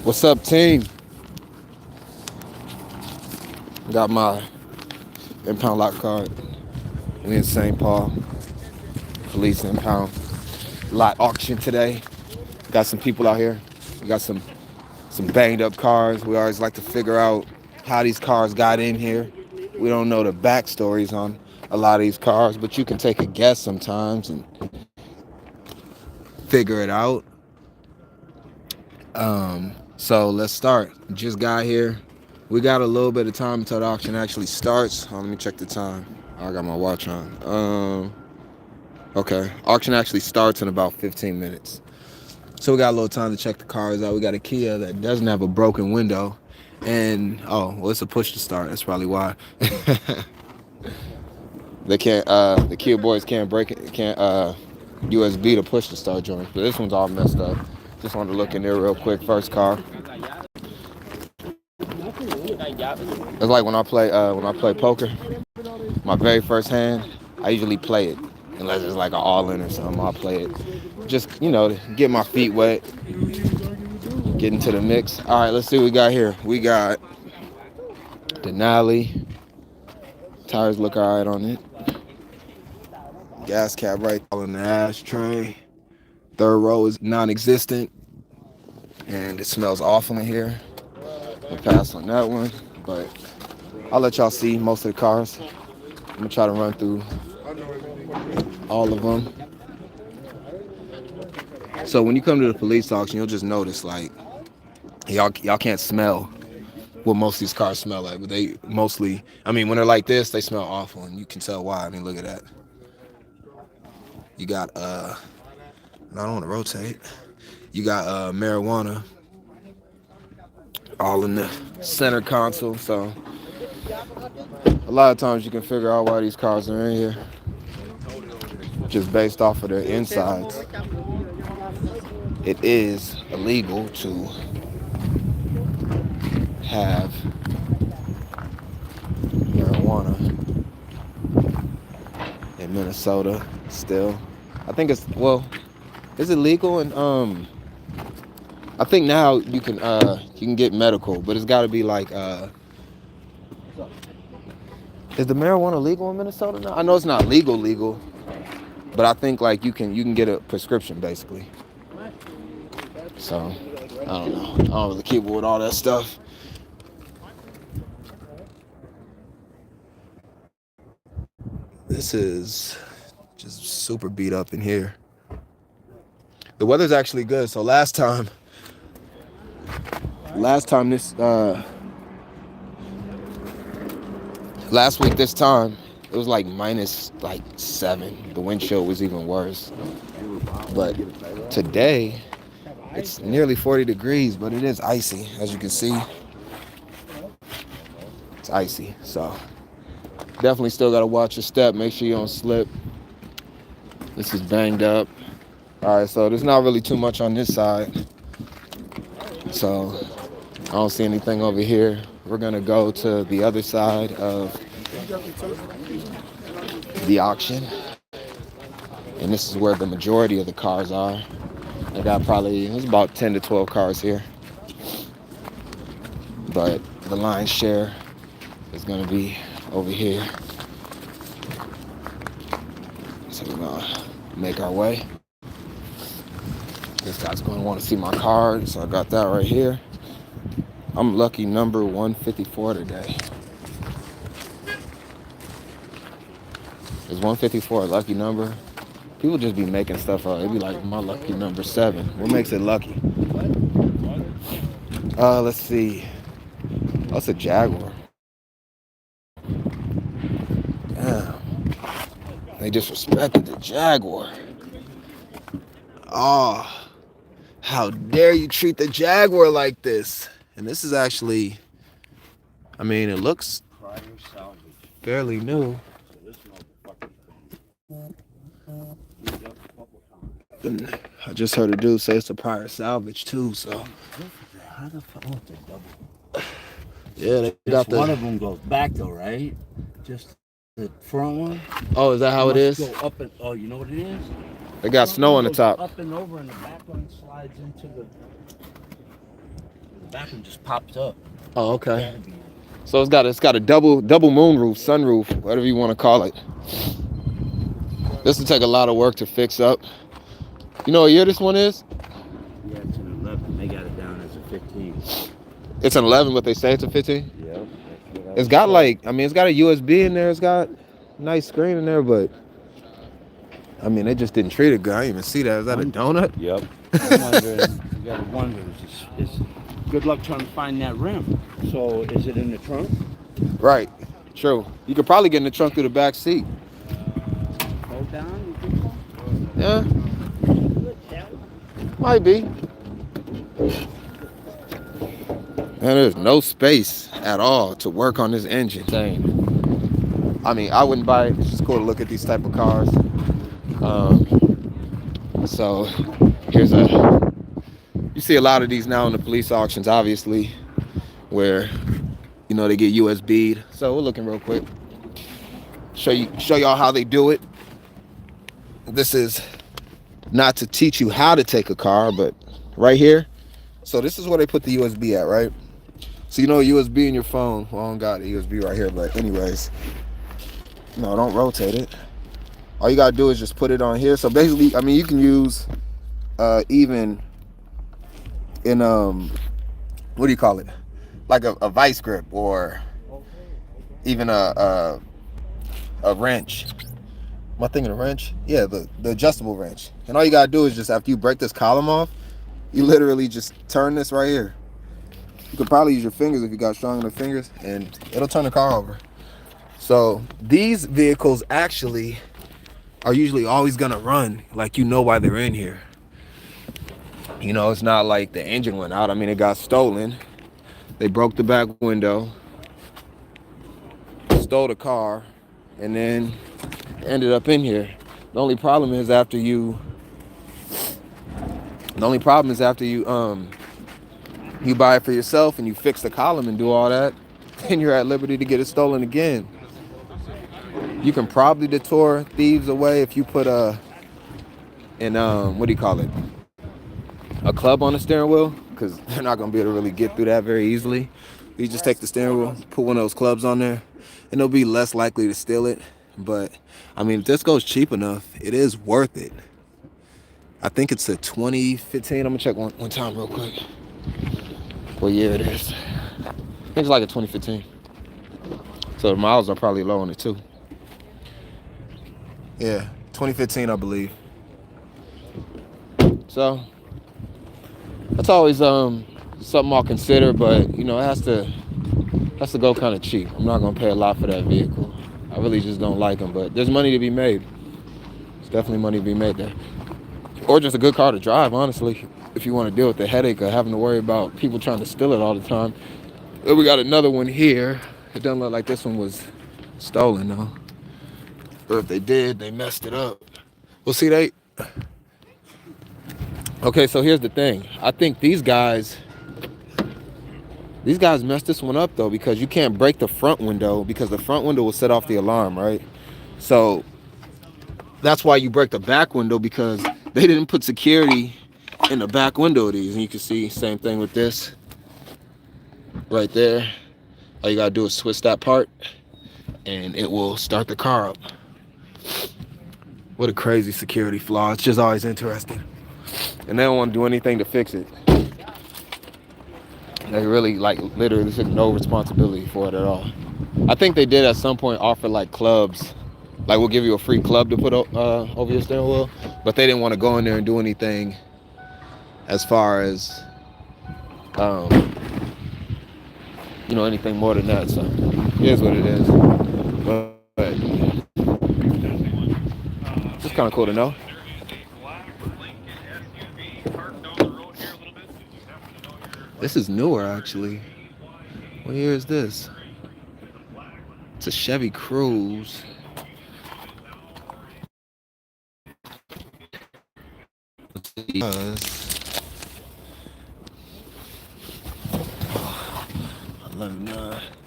What's up, team? Got my impound lot card. We in St. Paul. Police impound lot auction today. Got some people out here. We got some banged up cars. We always like to figure out how these cars got in here. We don't know the backstories on a lot of these cars, but you can take a guess sometimes and figure it out. So let's start. Just got here. We got a little bit of time until the auction actually starts. Let me check the time. I got my watch on. Okay. Auction actually starts in about 15 minutes. So we got a little time to check the cars out. We got a Kia that doesn't have a broken window. And it's a push to start. That's probably why. They can't the Kia boys can't break it, can't USB to push to start joint. But this one's all messed up. Just wanted to look in there real quick. First car. It's like when I play poker, my very first hand, I usually play it. Unless it's like an all-in or something, I'll play it. Just, to get my feet wet, get into the mix. All right, let's see what we got here. We got Denali. Tires look all right on it. Gas cap right on the ashtray. Third row is non-existent. And it smells awful in here. We'll pass on that one. But I'll let y'all see most of the cars. I'm going to try to run through all of them. So when you come to the police auction, you'll just notice, like, y'all can't smell what most of these cars smell like. But they mostly, when they're like this, they smell awful. And you can tell why. Look at that. You got, I don't want to rotate. You got marijuana all in the center console. So a lot of times you can figure out why these cars are in here just based off of their insides. It is illegal to have marijuana in Minnesota still. I think is it legal? And I think now you can get medical, but it's got to be like is the marijuana legal in Minnesota now? I know it's not legal, but I think like you can get a prescription basically. So I don't know. I don't really keep with all that stuff. This is just super beat up in here. The weather's actually good. So last time this last week this time it was like minus like 7. The wind chill was even worse. But today it's nearly 40 degrees, but it is icy, as you can see. It's icy, so definitely still gotta watch your step. Make sure you don't slip. This is banged up. All right, so there's not really too much on this side. So I don't see anything over here. We're gonna go to the other side of the auction. And this is where the majority of the cars are. I got there's about 10 to 12 cars here. But the lion's share is gonna be over here. So we're gonna make our way. This guy's gonna want to see my card, so I got that right here. I'm lucky number 154 today. Is 154 a lucky number? People just be making stuff up. It'd be like my lucky number 7. What makes it lucky? Let's see. That's a Jaguar. Damn. They disrespected the Jaguar. Oh, how dare you treat the Jaguar like this? And this is actually, it looks fairly new. I just heard a dude say it's a prior salvage too, so. How the fuck? Oh, it's a double. Yeah, they got one of them goes back though, right? Just the front one. Oh, is that how it is? Go up and you know what it is? They got snow on the top. Up and over, and the back one slides into the. back one just popped up. Oh, okay. So it's got a double moonroof, sunroof, whatever you want to call it. This will take a lot of work to fix up. You know what year this one is? Yeah, it's an 11. They got it down as a 15. It's an 11, but they say it's a 15. Yep. It's got like, I mean, it's got a USB in there. It's got a nice screen in there, but I mean, they just didn't treat it good. I didn't even see that. Is that a donut? Yep. I'm wondering, you gotta wonder, is good luck trying to find that rim. So, is it in the trunk? Right. True. You could probably get in the trunk through the back seat. Hold down, you think so? Yeah. Might be. And there's no space at all to work on this engine thing. I mean, I wouldn't buy it. It's just cool to look at these type of cars. So here's you see a lot of these now in the police auctions, obviously, where, you know, they get USB'd. So we're looking real quick. Show y'all how they do it. This is not to teach you how to take a car, but right here. So this is where they put the USB at, right? So you know USB in your phone. Well, I don't got a USB right here, but anyways. No, don't rotate it. All you gotta do is just put it on here. So basically, I mean, you can use even in what do you call it? Like a vice grip, or even a wrench. Am I thinking a wrench? Yeah, the adjustable wrench. And all you gotta do is just, after you break this column off, you literally just turn this right here. You could probably use your fingers if you got strong enough fingers, and it'll turn the car over. So these vehicles actually are usually always gonna run, like, you know why they're in here. You know, it's not like the engine went out. I mean, it got stolen. They broke the back window, stole the car, and then ended up in here. The only problem is after you you buy it for yourself and you fix the column and do all that, then you're at liberty to get it stolen again. You can probably deter thieves away if you put what do you call it? A club on the steering wheel, because they're not gonna be able to really get through that very easily. You just take the steering wheel, put one of those clubs on there, and they'll be less likely to steal it. But I mean, if this goes cheap enough, it is worth it. I think it's a 2015. I'm gonna check one time real quick. What year it is? I think it's like a 2015. So the miles are probably low on it too. Yeah, 2015, I believe. So that's always something I'll consider, but you know, it has to go kind of cheap. I'm not gonna pay a lot for that vehicle. I really just don't like them, but there's money to be made. There's definitely money to be made there. Or just a good car to drive, honestly, if you want to deal with the headache of having to worry about people trying to steal it all the time. Then we got another one here. It doesn't look like this one was stolen, though. Or if they did, they messed it up. Well, see, okay, so here's the thing. I think these guys messed this one up, though, because you can't break the front window, because the front window will set off the alarm, right? So that's why you break the back window, because they didn't put security in the back window of these. And you can see same thing with this right there. All you gotta do is switch that part and it will start the car up. What a crazy security flaw. It's just always interesting. And they don't want to do anything to fix it. They really, like, literally took no responsibility for it at all. I think they did at some point offer like clubs. Like, we'll give you a free club to put over your steering wheel, but they didn't want to go in there and do anything as far as, you know, anything more than that. So, it is what it is. But it's kind of cool to know. This is newer, actually. What year is this? It's a Chevy Cruze.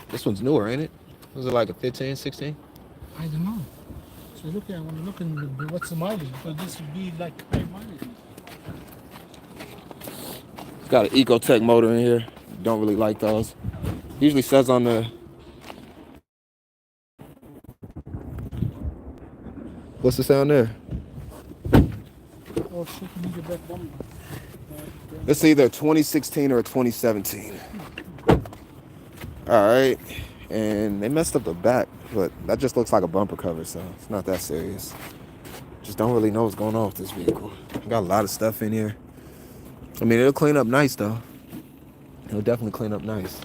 This one's newer, ain't it? Was it like a 15, 16? I don't know. So I want to look and what's the mileage, because this would be like high mileage. It's got an Ecotec motor in here. don't really like those. Usually says on the, what's it say on there? Oh shit, you need to get back one. It's either 2016 or 2017. All right, and they messed up the back, but that just looks like a bumper cover, so it's not that serious. Just don't really know what's going on with this vehicle. Got a lot of stuff in here. I mean, it'll clean up nice though. It'll definitely clean up nice.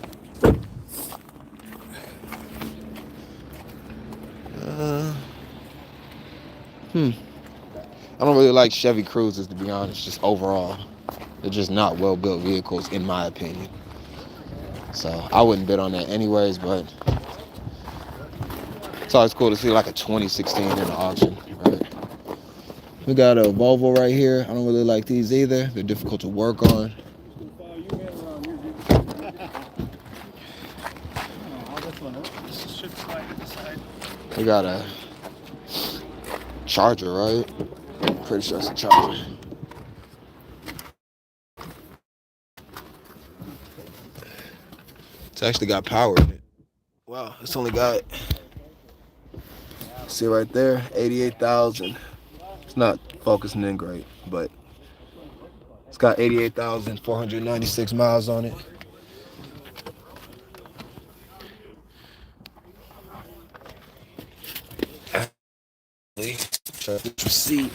I don't really like Chevy Cruzes, to be honest, just overall. They're just not well-built vehicles, in my opinion. So I wouldn't bid on that anyways, but it's always cool to see like a 2016 in the auction, right? We got a Volvo right here. I don't really like these either. They're difficult to work on. We got a Charger, right? Pretty sure it's a Charger. It's actually got power in it. Wow, it's only got, see right there, 88,000. It's not focusing in great, but it's got 88,496 miles on it. Check the receipt.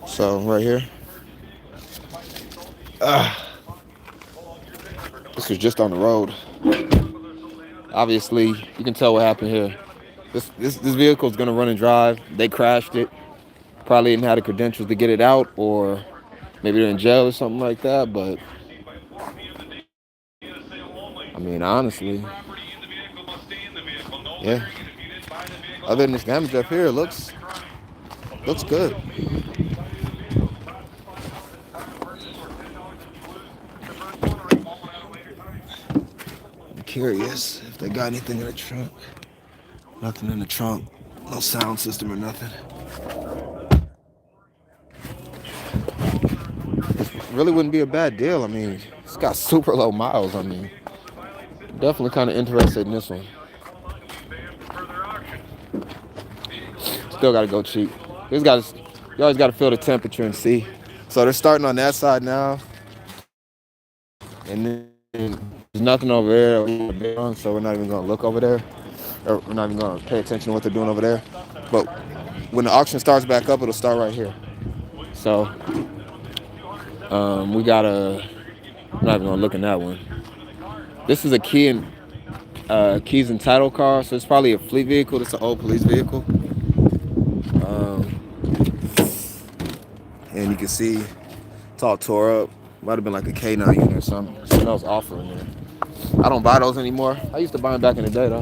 So right here. This was just on the road. Obviously, you can tell what happened here. This vehicle is gonna run and drive. They crashed it. Probably didn't have the credentials to get it out, or maybe they're in jail or something like that. But I mean, honestly, yeah. Other than this damage up here, it looks good. I'm curious if they got anything in the trunk. Nothing in the trunk. No sound system or nothing. It really wouldn't be a bad deal. I mean, it's got super low miles. I mean, definitely kind of interested in this one. Still got to go cheap. You always got to feel the temperature and see. So they're starting on that side now. And then there's nothing over there, so we're not even going to look over there. Or we're not even going to pay attention to what they're doing over there. But when the auction starts back up, it'll start right here. So we got a, I'm not even going to look in that one. This is a keys and title car, so it's probably a fleet vehicle. It's an old police vehicle. And you can see it's all tore up. Might have been like a K9 unit or something. It smells awful in there. I don't buy those anymore. I used to buy them back in the day though,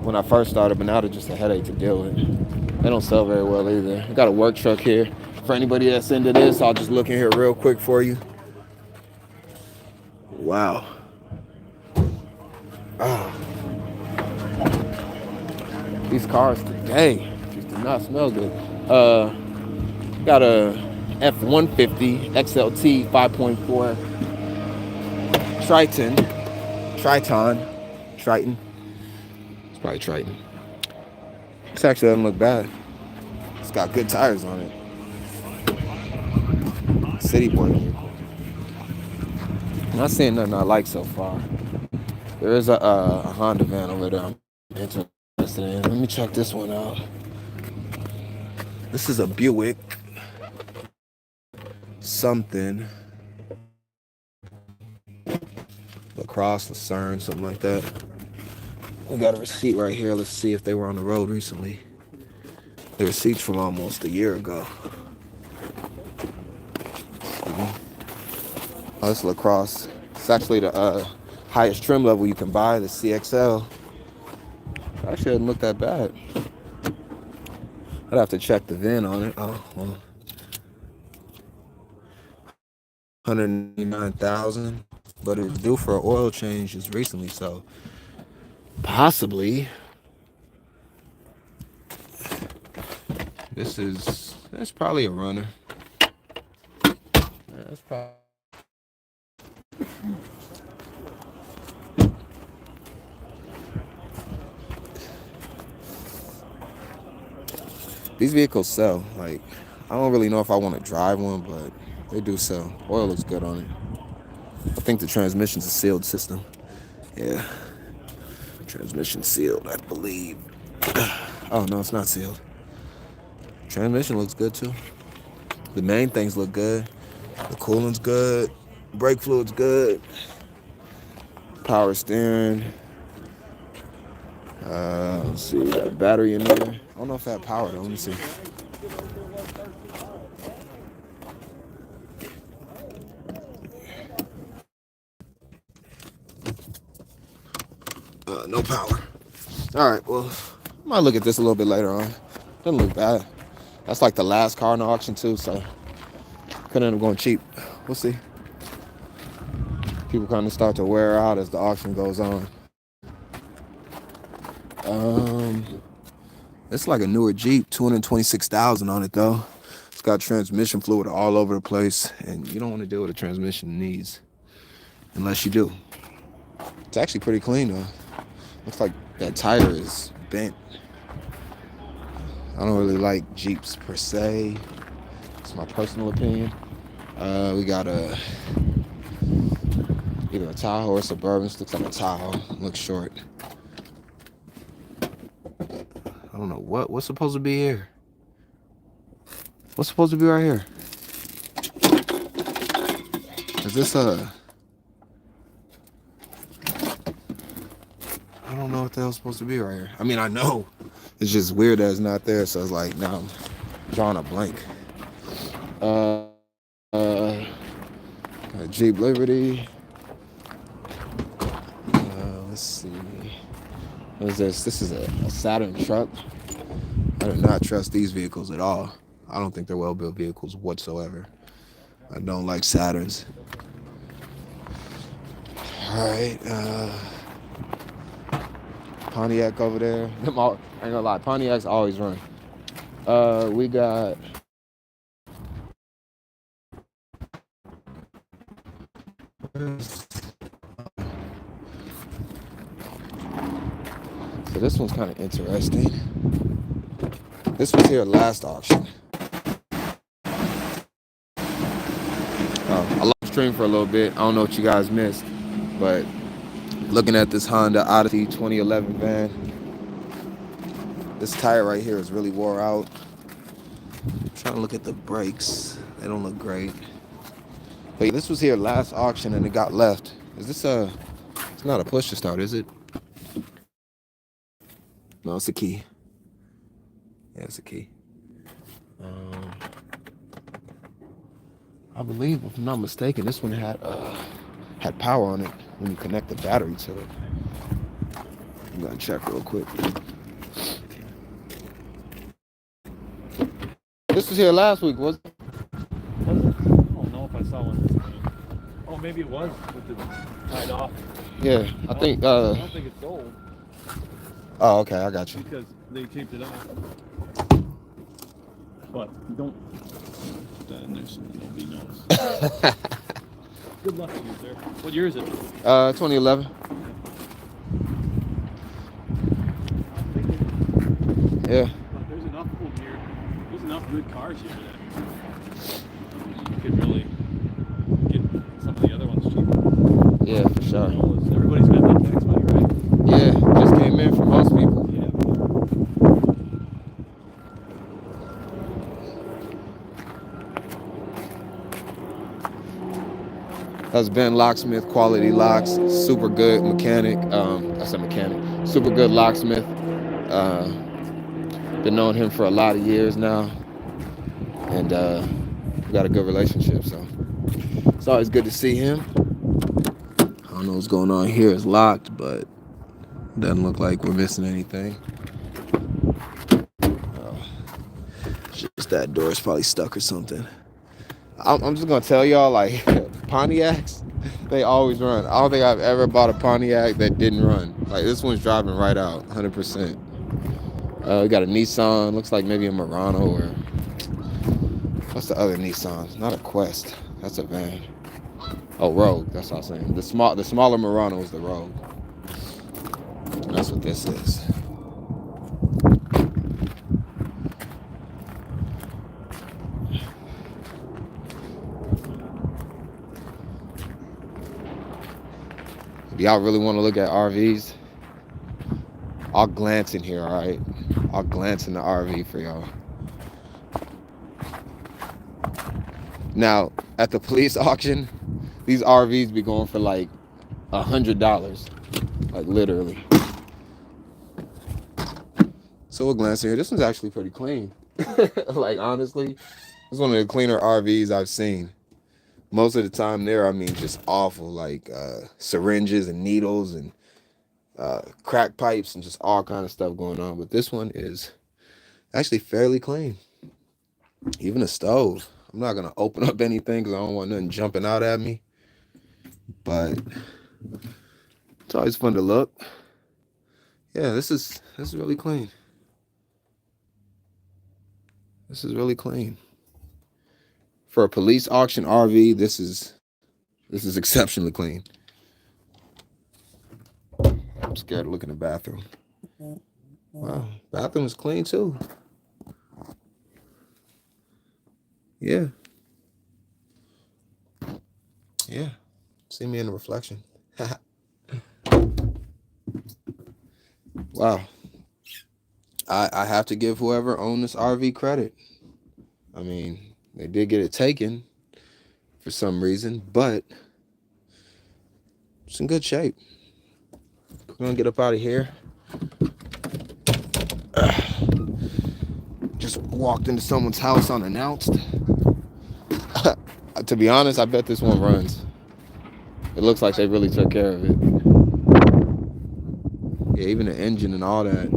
when I first started, but now they're just a headache to deal with. They don't sell very well either. I got a work truck here. For anybody that's into this, I'll just look in here real quick for you. Wow. Oh. These cars today just do not smell good. Got a F-150 XLT 5.4 Triton. It's probably Triton. This actually doesn't look bad. It's got good tires on it. City boy vehicle. Not seeing nothing I like so far. There is a Honda van over there I'm interested in. Let me check this one out. This is a Buick something. LaCrosse, Lucerne, something like that. We got a receipt right here. Let's see if they were on the road recently. The receipt's from almost a year ago. Oh, this is LaCrosse. It's actually the highest trim level you can buy, the CXL. Actually doesn't look that bad. I'd have to check the VIN on it. Oh, well. 189,000, but it's due for an oil change just recently, so possibly That's probably a runner. Yeah, that's probably. These vehicles sell. Like, I don't really know if I want to drive one, but they do sell. Oil looks good on it. I think the transmission's a sealed system. Yeah, transmission sealed, I believe. Oh no, it's not sealed. Transmission looks good too. The main things look good. The coolant's good. Brake fluid's good. Power steering. Let's see, got a battery in there. I don't know if that power though. Let me see. No power. All right, well, I might look at this a little bit later on. Doesn't look bad. That's like the last car in the auction too, so could end up going cheap. We'll see. People kind of start to wear out as the auction goes on. It's like a newer Jeep, 226,000 on it though. It's got transmission fluid all over the place, and you don't want to deal with a transmission needs unless you do. It's actually pretty clean though. Looks like that tire is bent. I don't really like Jeeps per se. It's my personal opinion. We got either a Tahoe or a Suburban. This looks like a Tahoe. Looks short. I don't know what's supposed to be here. What's supposed to be right here? Is this a? I don't know what the hell's supposed to be right here. I mean, I know. It's just weird that it's not there. So it's like now I'm drawing a blank. Jeep Liberty. Let's see. What is this? This is a Saturn truck. I do not trust these vehicles at all. I don't think they're well-built vehicles whatsoever. I don't like Saturns. All right. Pontiac over there. I ain't gonna lie. Pontiacs always run. We got. So this one's kind of interesting. This was here last auction. I live streamed for a little bit. I don't know what you guys missed, but looking at this Honda Odyssey 2011 van, this tire right here is really wore out. I'm trying to look at the brakes. They don't look great. But yeah, this was here last auction and it got left. Is this it's not a push to start, is it? No, it's a key. Yeah, it's a key. I believe, if I'm not mistaken, this one had power on it when you connect the battery to it. I'm gonna check real quick. This was here last week, was it? Was it? I don't know if I saw one. Oh, maybe it was with it tied off. Yeah, I think. I don't think it's sold Oh, okay, I got you. because they taped it off. But don't put that in there so nobody knows. Good luck to you, sir. What year is it? 2011. Yeah. There's enough over here. There's enough good cars here that you could really get some of the other ones cheaper. Yeah, for sure. Everybody's got that tax money, right? Yeah, just came in for most people. Yeah. That's Ben Locksmith, Quality Locks, super good mechanic. That's a mechanic. Super good locksmith. Been knowing him for a lot of years now, and we got a good relationship. So it's always good to see him. I don't know what's going on here. It's locked, but doesn't look like we're missing anything. Just that door is probably stuck or something. I'm just gonna tell y'all, like, Pontiacs, they always run. I don't think I've ever bought a Pontiac that didn't run. Like, this one's driving right out, 100%. We got a Nissan. Looks like maybe a Murano or what's the other Nissan? Not a Quest. That's a van. Oh, Rogue. That's what I was saying. The smaller Murano is the Rogue. And that's what this is. Do y'all really want to look at RVs? I'll glance in here, all right? I'll glance in the RV for y'all. Now, at the police auction, these RVs be going for like $100, like literally. So we'll glance in here. This one's actually pretty clean. Like, honestly, this is one of the cleaner RVs I've seen. Most of the time there, I mean, just awful, like syringes and needles and crack pipes and just all kind of stuff going on. But this one is actually fairly clean. Even a stove. I'm not gonna open up anything because I don't want nothing jumping out at me. But it's always fun to look. Yeah, this is really clean. This is really clean. For a police auction RV, this is exceptionally clean. I'm scared to look in the bathroom. Wow, bathroom is clean too. Yeah. Yeah. See me in the reflection. Wow. I have to give whoever owned this RV credit. I mean, they did get it taken for some reason, but it's in good shape. We're gonna get up out of here. Just walked into someone's house unannounced. To be honest, I bet this one runs. It looks like they really took care of it. Yeah, even the engine and all that.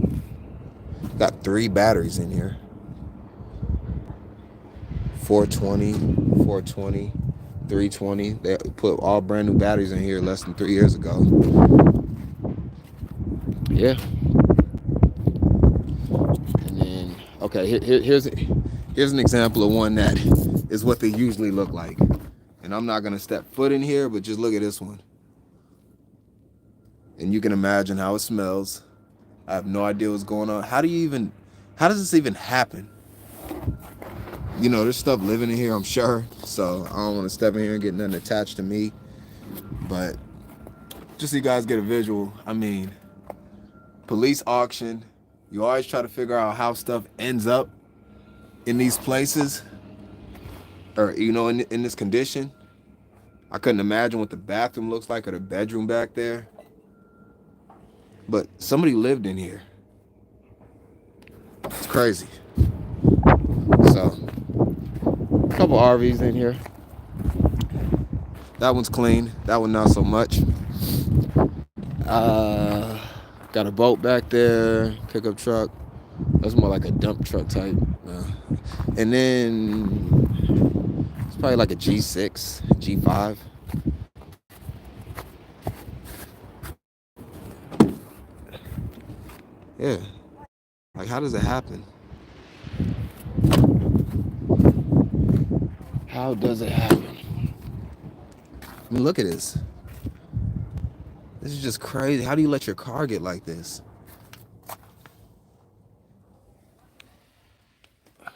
Got 3 batteries in here. 420, 320. They put all brand new batteries in here less than 3 years ago. Yeah. And then, okay, here's an example of one that is what they usually look like. And I'm not gonna step foot in here, but just look at this one. And you can imagine how it smells. I have no idea what's going on. How does this even happen? You know, there's stuff living in here, I'm sure. So I don't want to step in here and get nothing attached to me. But just so you guys get a visual, I mean, police auction, you always try to figure out how stuff ends up in these places. Or, you know, in this condition. I couldn't imagine what the bathroom looks like or the bedroom back there. But somebody lived in here. It's crazy. So, a couple RVs in here. That one's clean. That one not so much. Got a boat back there. Pickup truck. That's more like a dump truck type. And then it's probably like a G6, G5. Yeah. Like, how does it happen? How does it happen? I mean, look at this. This is just crazy. How do you let your car get like this?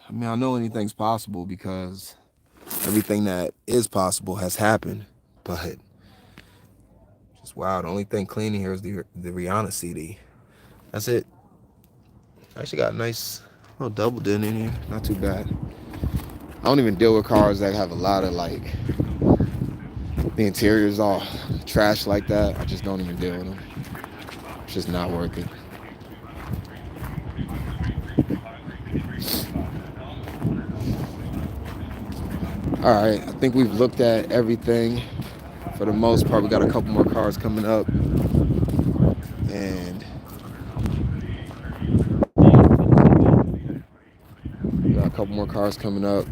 I mean, I know anything's possible because everything that is possible has happened, but just wow. The only thing clean in here is the Rihanna CD. That's it. I actually got a nice little double din in here. Not too bad. I don't even deal with cars that have a lot of, like, the interior's all trash like that. I just don't even deal with them. It's just not worth it. All right, I think we've looked at everything for the most part. We got a couple more cars coming up, and we got a couple more cars coming up.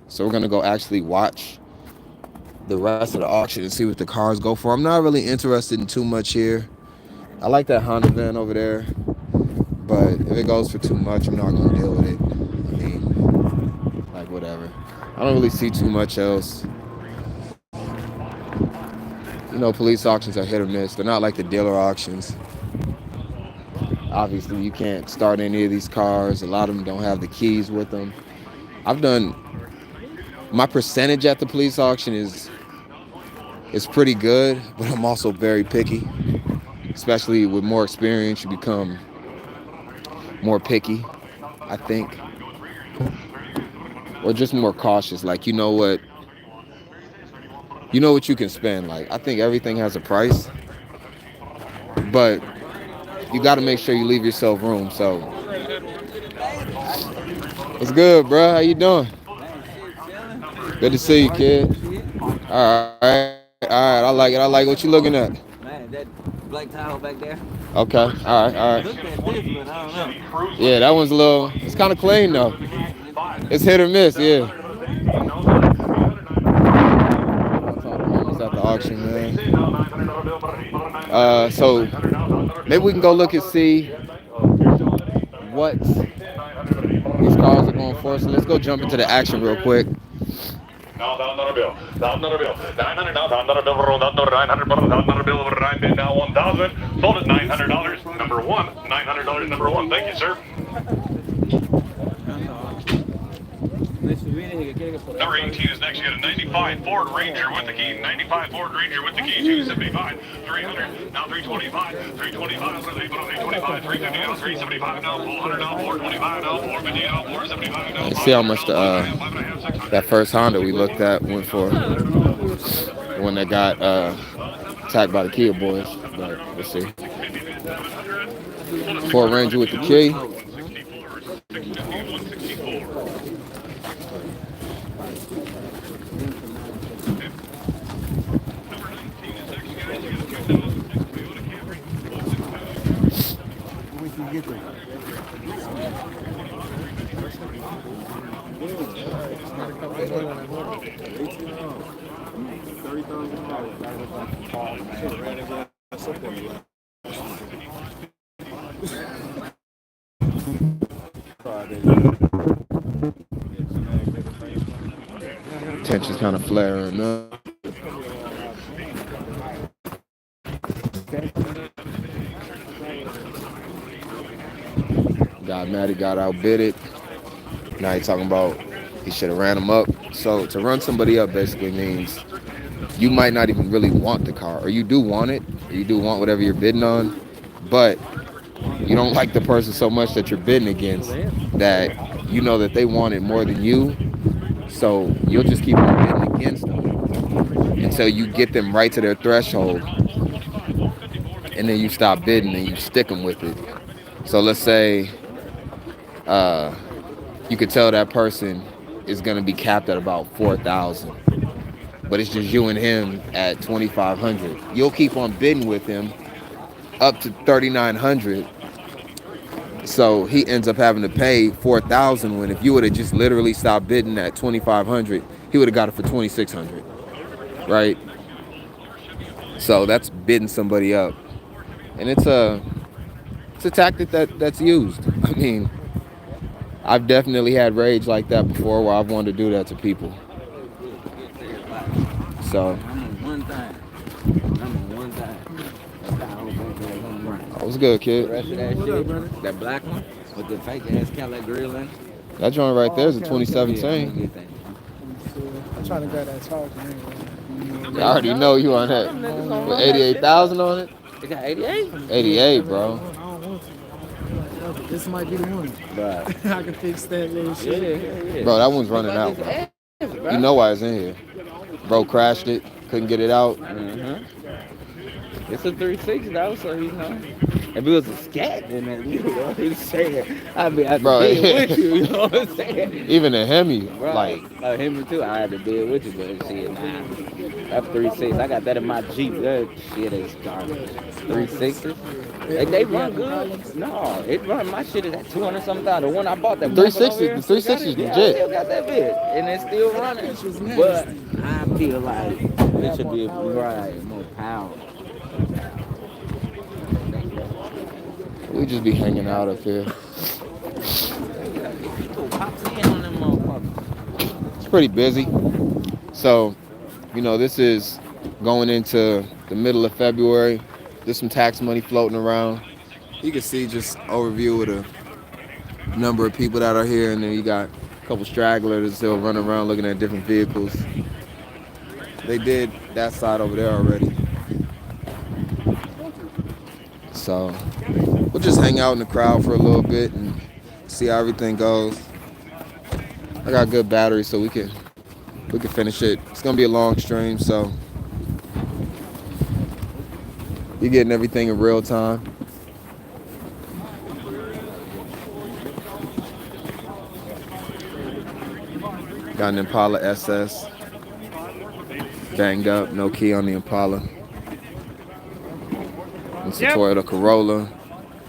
So we're gonna go actually watch the rest of the auction and see what the cars go for. I'm not really interested in too much here. I like that Honda van over there, But if it goes for too much, I'm not gonna deal with it. I mean, like whatever. I don't really see too much else. You know, police auctions are hit or miss. They're not like the dealer auctions. Obviously, you can't start any of these cars. A lot of them don't have the keys with them. I've done my percentage at the police auction is pretty good, but I'm also very picky. Especially with more experience, you become more picky, I think, or just more cautious. Like you know what you can spend. Like I think everything has a price, but you got to make sure you leave yourself room. So it's good, bro. How you doing? Good to see you, kid. All right. I like it. I like what you looking at. Man, that black tile back there. Okay. All right. I looked at this, but I don't know. Yeah, that one's a little. It's kind of clean though. It's hit or miss. Yeah. It's at the auction, man. So maybe we can go look and see what these cars are going for. So let's go jump into the action real quick. Now $1,000 bill. $1,000 bill. 900 now. $1,000 bill. $900 bill. $1,000 bid now. 1,000. Sold at $900. Number one. $900. Number one. Thank you, sir. Number 18 is next. You got a 95 Ford Ranger with the key. 95 Ford Ranger with the key. 275. 300. Now 325. 325. 325. 350 now. 375 now. 400 now. 425 now. 450 now. 475 now. Let's see how much that first Honda we looked at went for when they got attacked by the Kia boys. But let's see. Ford Ranger with the key. Tension's kind of flaring up. Got mad, he got outbidded. Now he's talking about he should have ran him up. So to run somebody up basically means you might not even really want the car, or you do want it, or you do want whatever you're bidding on, but you don't like the person so much that you're bidding against that you know that they want it more than you. So you'll just keep on bidding against them until you get them right to their threshold, and then you stop bidding and you stick them with it. So let's say you could tell that person is going to be capped at about 4,000, but it's just you and him at 2,500. You'll keep on bidding with him up to 3,900. So he ends up having to pay 4,000 when if you would have just literally stopped bidding at 2,500, he would have got it for 2,600, right? So that's bidding somebody up, and it's a tactic that's used. I mean, I've definitely had rage like that before where I've wanted to do that to people. So that was good, kid. The rest of that shit, that black one with the fake ass Cadillac grill in. That joint right there is a 2017. I'm trying to grab that charger anyway. I already know you on that. With 88,000 on it? It got 88? 88, bro. I don't want to. This might be the one. Right. I can fix that little shit. Yeah. Bro, that one's running out, bro. You know why it's in here. Bro crashed it, couldn't get it out. Mm-hmm. It's a 360 though, so you know. If it was a scat, then you know what I'm saying. I'd be with you, you know what I'm saying? Even a Hemi, Right. like Hemi too, I had to deal with you, but shit, nah. That 360, I got that in my Jeep. That shit is garbage. 360? They run good. No, it run. My shit is at 200 something thousand. The one I bought, that 360, the 360 is yeah, legit. I still got that bit, and it's still running. But I feel like it should be more power. We just be hanging out up here. It's pretty busy. So, you know, this is going into the middle of February. There's some tax money floating around. You can see just overview of the number of people that are here, and then you got a couple stragglers still running around looking at different vehicles. They did that side over there already. So we'll just hang out in the crowd for a little bit and see how everything goes. I got good battery, so we can finish it. It's gonna be a long stream, so you're getting everything in real time. Got an Impala SS, banged up, no key on the Impala. It's a Toyota Corolla.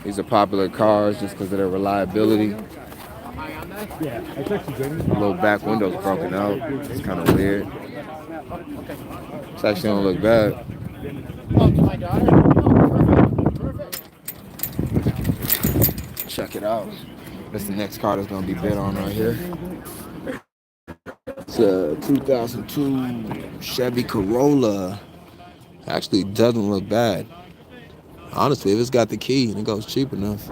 These are popular cars just because of their reliability. The little back window's broken out. It's kind of weird. This actually don't look bad. Check it out. That's the next car that's gonna be bid on right here. It's a 2002 Chevy Corolla. Actually doesn't look bad. Honestly, if it's got the key and it goes cheap enough.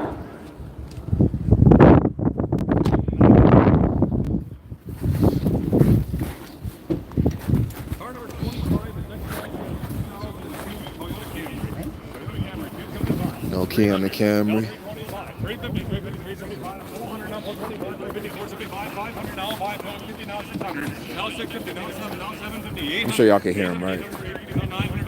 No key on the Camry. 350, 375, 400 now, 425, 350, 475, 500 now, 550 now, 600. Now 650, now 7, now 750. I'm sure y'all can hear him, right?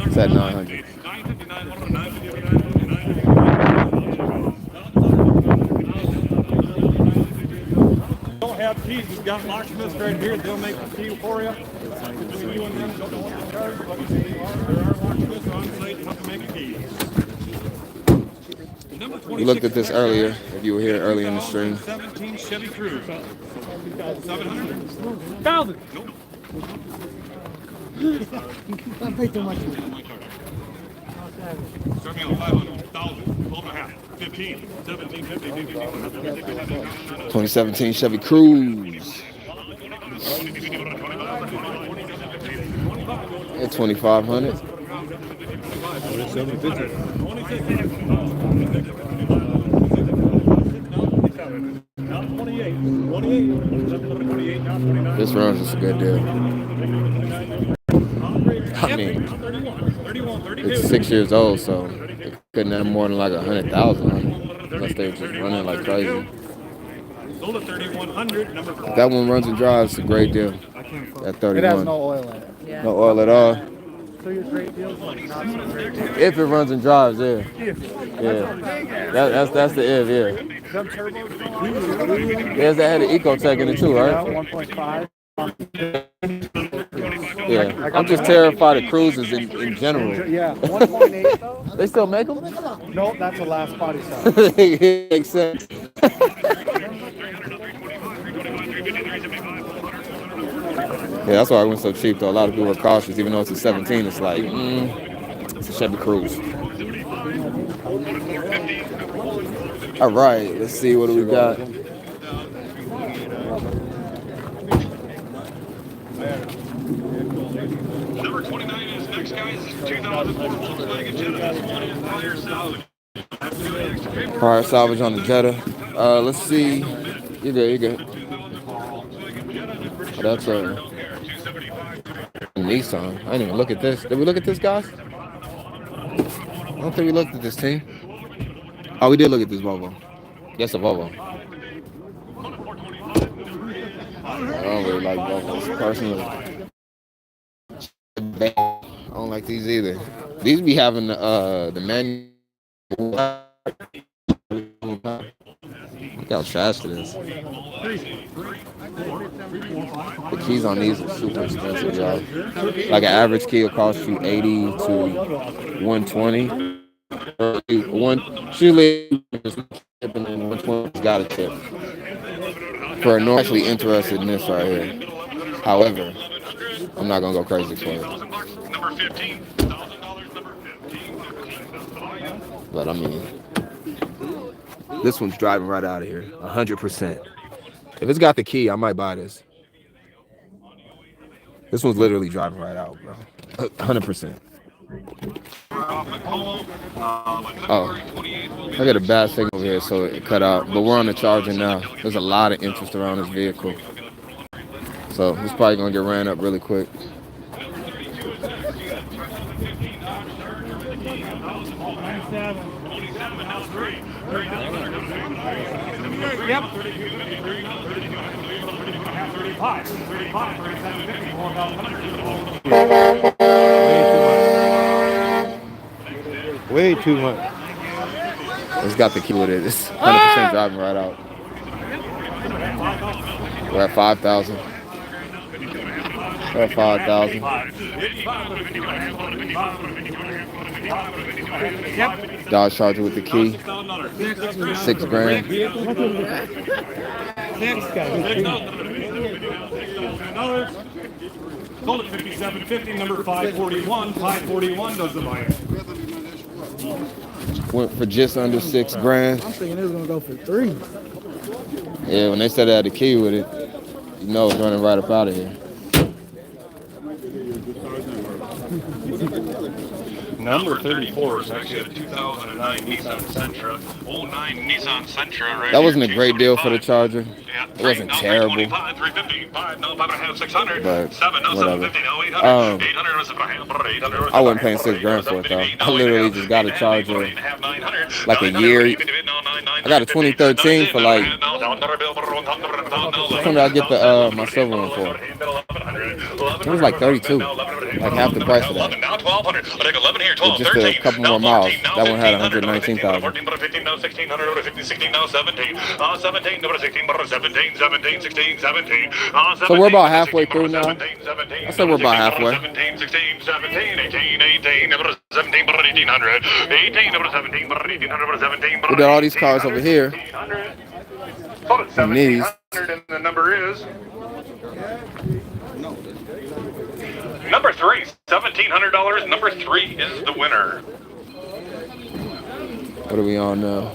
It's at 900. 959, 950, don't have keys. We've got locksmiths right here. They'll make the key for you. Between you and them, don't know what the charge, but there are locksmiths on site to make a key. We looked at this earlier, if you were here early in the stream. 17 Chevy Cruze. 700. 1,000. Nope. Don't pay too much. Start me on 500,000. 12.5. 15. 17, 50, 50, 2017 Chevy Cruze. At 2,500. This runs is a good deal. I mean, it's 6 years old, so it couldn't have more than like 100,000 on it, unless they were just running like crazy. Sold at 3,100. That one runs and drives, it's a great deal. At 31. It has no oil in it. Yeah. No oil at all. So your great deals, like not so great. If it runs and drives, yeah. Yeah. That's the if, yeah. Some turbos. Yes, that had an Ecotech in it too, right? 1.5. Yeah. I'm just terrified of cruises in general. Yeah, 1.8 though. They still make them? No, that's the last body style. It makes sense. Yeah, that's why it went so cheap though. A lot of people are cautious, even though it's a 17. It's like, it's a Chevy Cruze. All right, let's see what do we got. Number 29 is next, guys. 2004 Volkswagen Jetta. This one is prior salvage. Prior salvage on the Jetta. Let's see. You're good, you're good. Oh, that's a Nissan. I didn't even look at this. Did we look at this, guys? I don't think we looked at this, team. Oh, we did look at this Volvo. Yes, a Volvo. I don't really like Volvos personally. I don't like these either. These be having the manual. Look how trash it is. The keys on these are super expensive, y'all. Like an average key will cost you 80 to 120. Usually, and then 120's got a tip. For a normal, actually interested in this right here. However, I'm not gonna go crazy for it. Number 15. $1,000. Number 15. But I mean, This one's driving right out of here, 100%. If it's got the key, I might buy this. This one's literally driving right out, bro. 100%. Oh, I got a bad signal over here, so it cut out. But we're on the charger now. There's a lot of interest around this vehicle. So it's probably going to get ran up really quick. Way too much. It's got the key with it. It's 100% driving right out. We're at 5,000. We're at 5,000. Dodge Charger with the key. $6,000. Sold at 57.50, number 541. 541 does the buyer. Went for just under $6,000. I'm thinking it was gonna go for 3. Yeah, when they said they had the key with it, you know it's running right up out of here. Number 34 is actually a 2009 Nissan Sentra. 09 Nissan Sentra right That wasn't a here, great deal for the 275. Charger. Yeah, It wasn't terrible. 350, 5, no, 5.5, 600. But 7, no, whatever. 750, no, 800. 800, 800. I wasn't paying $6,000 for it though. I literally just got a Charger like a year. I got a 2013 for like. That's when I get the my silver one for. It was like 32, like half the price of that. Now 1,200. I'll take 11 here. 12, Just a 13. couple Now more miles. 14, now That one had 1,500. 119,000. 14, 15, now 1,600. 15, 16, now 17. 17, number 16, 17, 17, 16, 17. So we're about halfway through now. 17, 17. I said we're about halfway. 17, 16, 17, 18, 18, number 17, 1800. 18, number 17, 1800, 17. We got all these cars over here. And these. And the number is number 3, $1,700. Number 3 is the winner. What are we on now?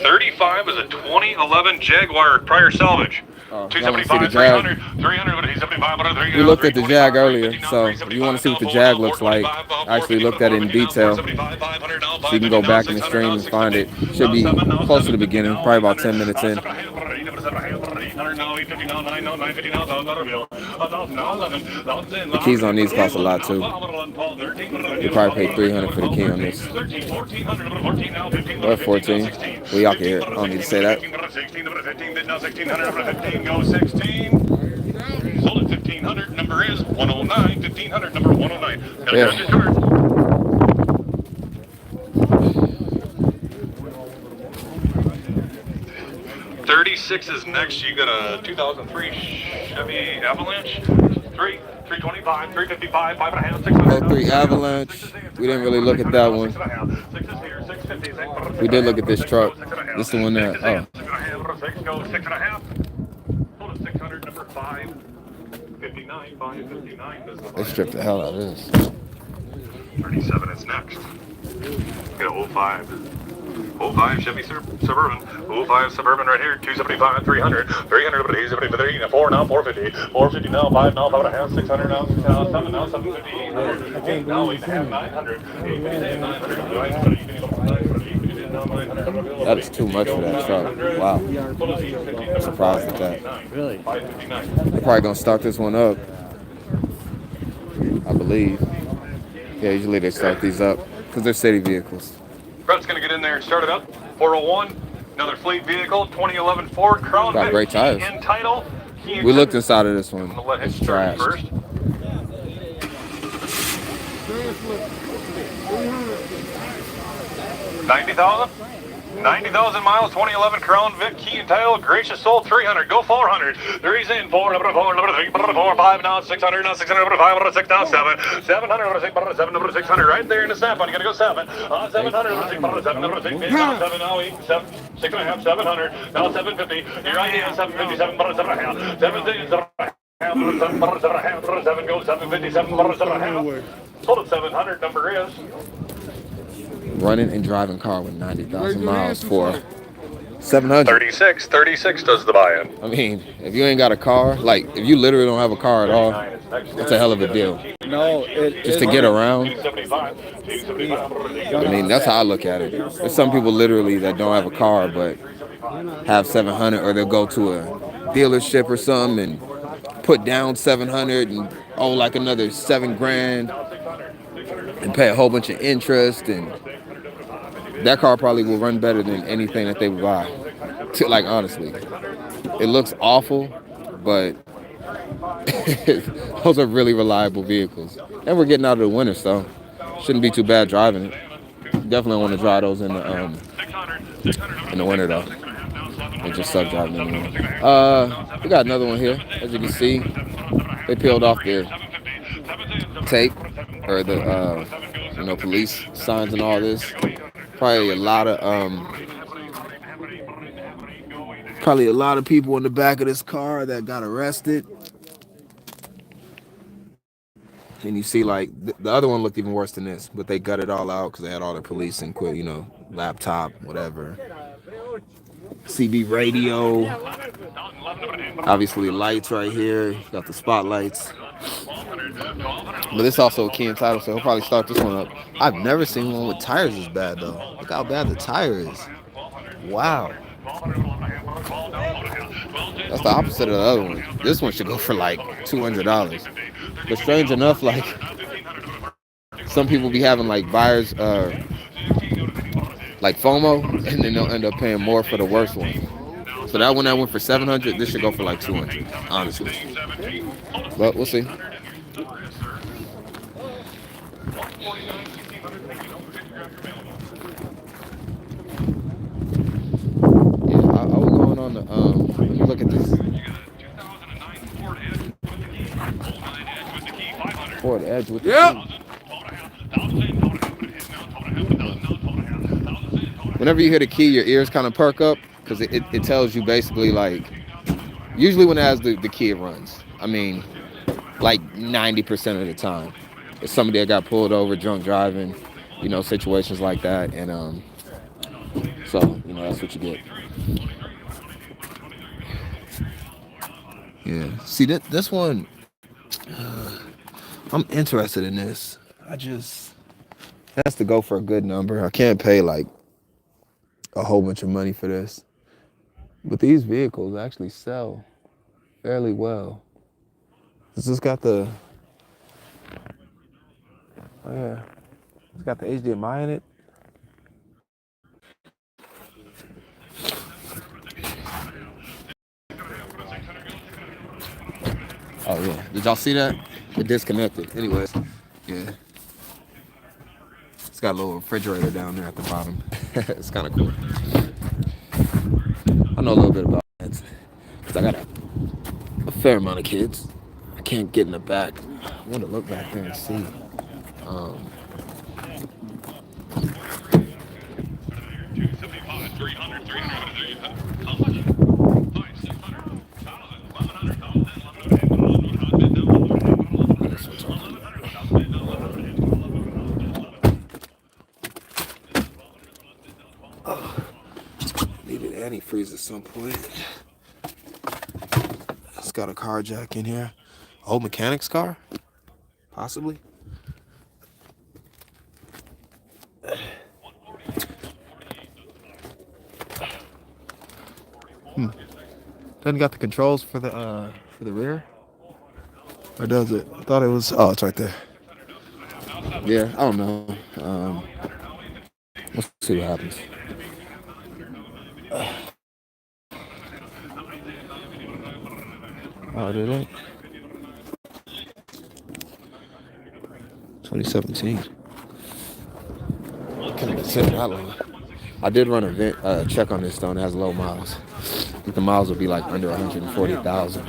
35 is a 2011 Jaguar prior salvage. Oh, y'all wanna see the 275, Jag? 300, 375, We looked at the Jag earlier, so if you want to see what the Jag looks like, I actually looked at it in detail. So you can go back in the stream and find it. Should be close to the beginning, probably about 10 minutes in. The keys on these cost a lot too. You probably pay $300 for the key on this. Or 14. Well, y'all can hear it. I don't need to say that. 15 go 16. Sold at 1,500. Number is 109. 1,500. Number 109. Gotta Yeah. grab your card. 36 is next. You got a 2003 Chevy Avalanche. 325, 355, 5.5, 600. 03 Avalanche. We didn't really look at that one. 6 is here. 650. We did look at this truck. This is the one that. Oh. 6 go 6.5. Hold it 600. Number 5. 59. 559. They stripped the hell out of this. 37 is next. Got 05. 05 Chevy Suburban. 05 Suburban right here. 275, 300. 300, but he's 73. Now 4, now 450. 450 now, 5 now, 5.5, 600 now, 6 now, 7 now, 750, 800. 8 now, 8.5, 900. 850, 900. That is too much for that truck. Wow. I'm surprised at that. Really? They're probably going to start this one up, I believe. Yeah, usually they start these up because they're city vehicles. Brett's going to get in there and start it up. 401. Another fleet vehicle. 2011 Ford Crown Got Vic great tires. in title. We looked inside of this one. I'm going to let him It's start trash. first. 90,000? 90,000 miles, 2011 Crown Vic, key and title, gracious soul, 300, go 400. Three's in, 4, number 4, number 3, number 4, 5, now 600, now 600, number 5, number 6, now 7, 700, number 6, number 7, number 600, right there in the snap on, you gotta go 7, 700, number 6, number 7, number 6, now 7, now 8, 7, 6.5, 700, now 750, you're right here, 757, number 7.5, 7 things, 7 goes 757, number 7.5, total 700, number is Running and driving car with 90,000 miles for 700. 36 does the buy-in. I mean, if you ain't got a car, like if you literally don't have a car at all, it's a hell of a deal. No, Just to get around. 275. I mean, that's how I look at it. There's some people literally that don't have a car but have 700, or they'll go to a dealership or something and put down 700 and owe like another 7 grand and pay a whole bunch of interest, and that car probably will run better than anything that they would buy. Like, honestly, it looks awful, but those are really reliable vehicles. And we're getting out of the winter, so shouldn't be too bad driving it. Definitely want to drive those in the winter though. It just sucks driving in the winter. We got another one here. As you can see, they peeled off the tape, or the police signs and all this. Probably a lot of people in the back of this car that got arrested. And you see, like, the other one looked even worse than this, but they gutted all out because they had all the police and quit, laptop, whatever. CB radio. Obviously, lights right here. Got the spotlights. But this also a key and title, so he'll probably start this one up. I've never seen one with tires as bad, though. Look how bad the tire is. Wow. That's the opposite of the other one. This one should go for like $200. But strange enough, like, some people be having like buyers, like FOMO, and then they'll end up paying more for the worst one. So that one that went for $700, this should go for like $200, honestly. But we'll see. Yeah, I was going on the let me look at this. Ford Edge with the key. Whenever you hear the key, your ears kind of perk up, because it tells you basically, like, usually when it has the key, it runs. I mean, like 90% of the time. It's somebody that got pulled over, drunk driving, situations like that. And so, that's what you get. Yeah. See, this one, I'm interested in this. It has to go for a good number. I can't pay like a whole bunch of money for this. But these vehicles actually sell fairly well. It's just got the, it's got the HDMI in it. Oh yeah, did y'all see that? It disconnected. Anyways, yeah. It's got a little refrigerator down there at the bottom. It's kind of cool. I know a little bit about that, because I got a fair amount of kids. I can't get in the back. I want to look back there and see. Needed antifreeze at some point. It's got a car jack in here. Old mechanic's car? Possibly. Doesn't got the controls for the rear? Or does it? I thought it was. Oh, it's right there. Yeah, I don't know. Let's see what happens. Oh, did it? 2017. Can't even sit that long. I did run a check on this though, and it has low miles. I think the miles will be like under 140,000.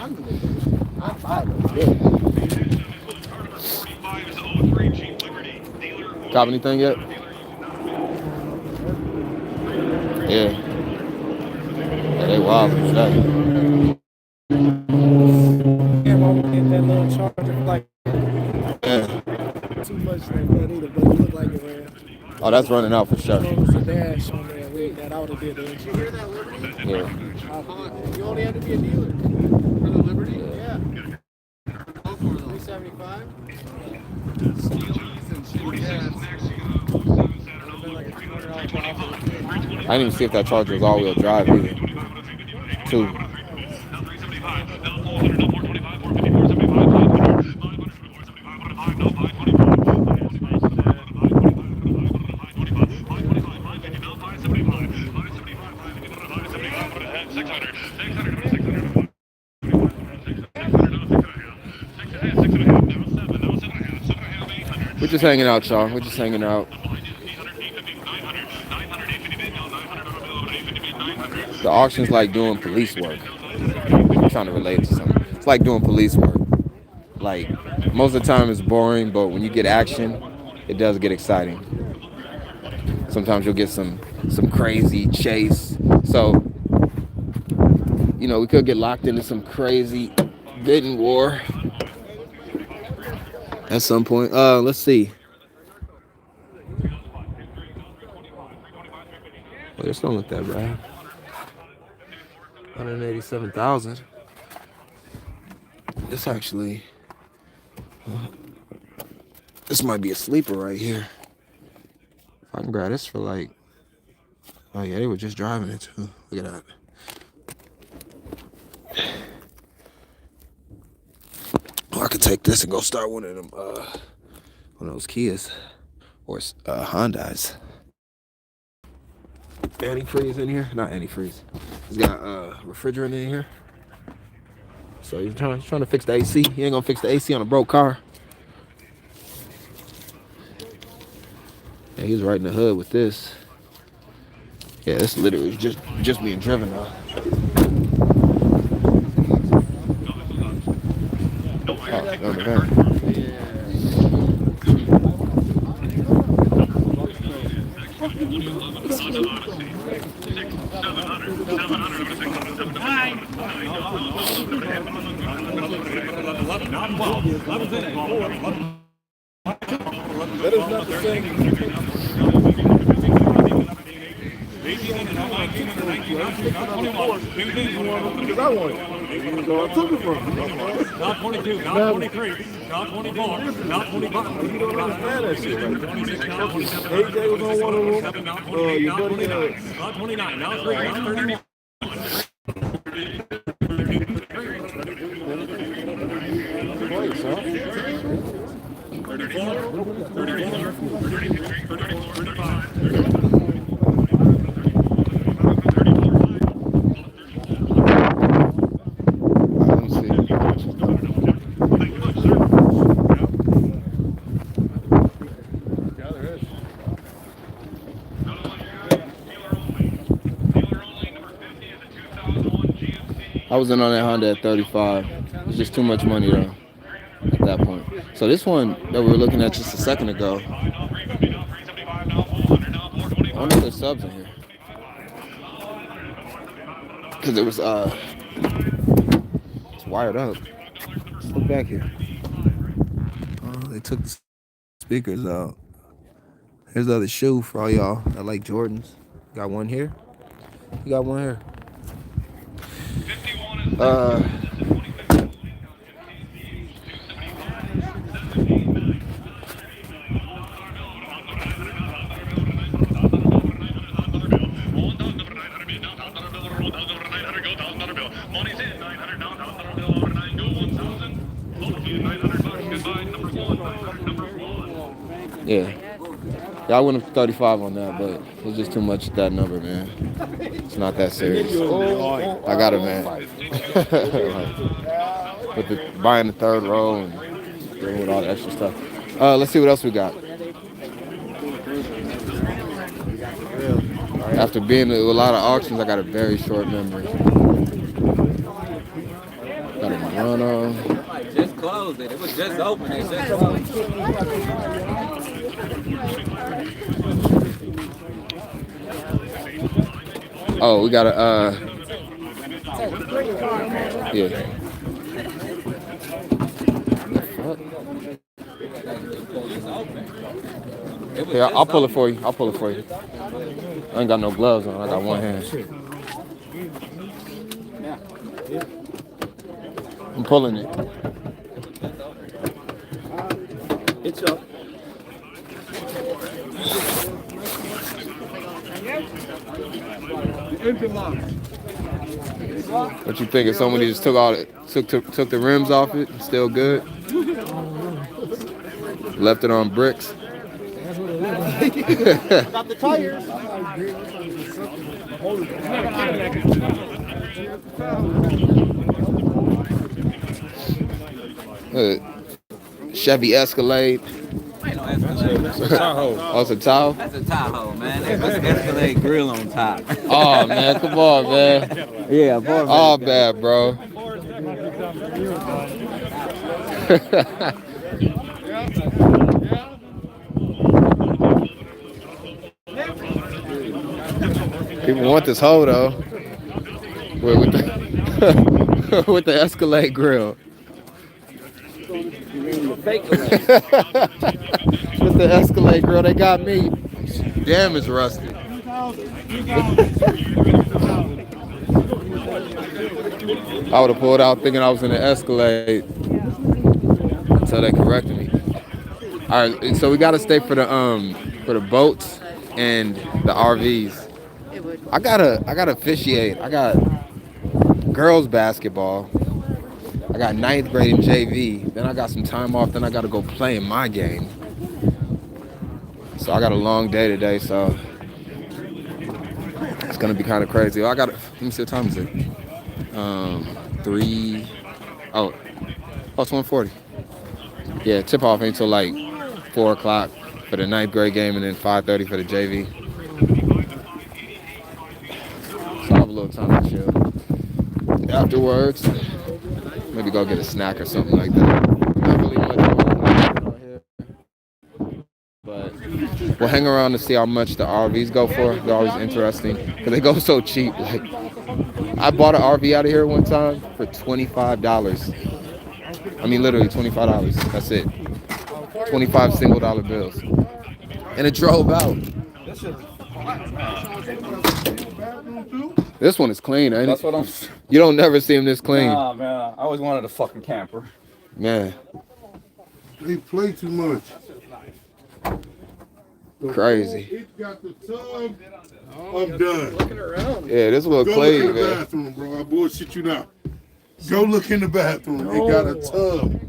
Cop anything yet? Yeah. Yeah, they wild for that. Yeah, why we get that little charger for like Yeah. too much like that either, but it looked like it ran. Oh, that's running out for sure. There was a dash on there. We that, I would have did it. Did you hear that, Liberty? Yeah. You only had to be a dealer for the Liberty. Yeah. 375. I didn't even see if that Charger was all-wheel drive either. Two. We're just hanging out, y'all. We're just hanging out. The auction's like doing police work. I'm trying to relate it to something. It's like doing police work. Like, most of the time it's boring, but when you get action, it does get exciting. Sometimes you'll get some crazy chase. So, you know, we could get locked into some crazy bidding war at some point. Let's see. Well, this don't look that bad. 187,000. This actually, this might be a sleeper right here. If I can grab this for like, oh yeah, they were just driving it too. Look at that. Oh, I could take this and go start one of them, one of those Kias or Hondas. Antifreeze in here? Not antifreeze. It's got refrigerant in here. So he's trying to fix the AC. He ain't gonna fix the AC on a broke car. Yeah, he's right in the hood with this. Yeah, this literally just being driven now. Oh, no, no. That is not the same. Because I want it. So I took it from him. Not 22, not 23, not 24, not 25. You don't understand that shit. Right? AJ was on one of them. Your buddy Not 29, not 30, not 31. place, huh? 34, 34, 35. Let me see. Yeah, there is. I was in on that Honda at 35. It's just too much money though at that point. So this one that we were looking at just a second ago, I wonder if there's subs in here. Cause it was it's wired up. Let's look back here. Oh, they took the speakers out. Here's the other shoe for all y'all that like Jordans. Got one here. You got one here. Yeah. Yeah, I went up to 35 on that, but it was just too much at that number, man. It's not that serious. I got it, man. Like, with the buying the third row and dealing with all the extra stuff. Let's see what else we got. After being to a lot of auctions, I got a very short memory. Got a Murano. Just closed it. It was just open. They just closed it. Oh, we got a yeah. Yeah, I'll pull it for you. I'll pull it for you. I ain't got no gloves on. I got one hand. I'm pulling it. It's up. What you think? If somebody just took the rims off it, still good? Left it on bricks. Got the tires. Chevy Escalade. Tahoe. Oh, it's a Tahoe? That's a Tahoe, man. That's an Escalade grill on top. Oh, man, come on, man. Yeah, boy. All bad, bro. People want this hoe, though. With the, with the Escalade grill. Fake With the Escalade grill, they got me. Damn, it's rusty. I would have pulled out thinking I was in the Escalade until they corrected me. All right, so we got to stay for the boats and the RVs. I gotta officiate. I got girls basketball. I got 9th grade in JV. Then I got some time off. Then I got to go play in my game. So I got a long day today. So it's gonna be kind of crazy. Let me see what time is it. 3. Oh, it's 1:40. Yeah, tip off ain't till like 4 o'clock for the 9th grade game, and then 5:30 for the JV. So I have a little time to chill. Afterwards, maybe go get a snack or something like that. Not really much on here, but we'll hang around to see how much the RVs go for. They're always interesting because they go so cheap. Like, I bought an RV out of here one time for $25. I mean, literally $25. That's it. 25 single dollar bills, and it drove out. This one is clean, ain't it? That's what I'm. You don't never see them this clean. Nah, man. I always wanted a fucking camper. Man, They play too much. crazy. It got the tub. I'm done. Yeah, this little Go clean, look in the man. bathroom, bro. I bullshit you now. Go look in the bathroom. It got a tub.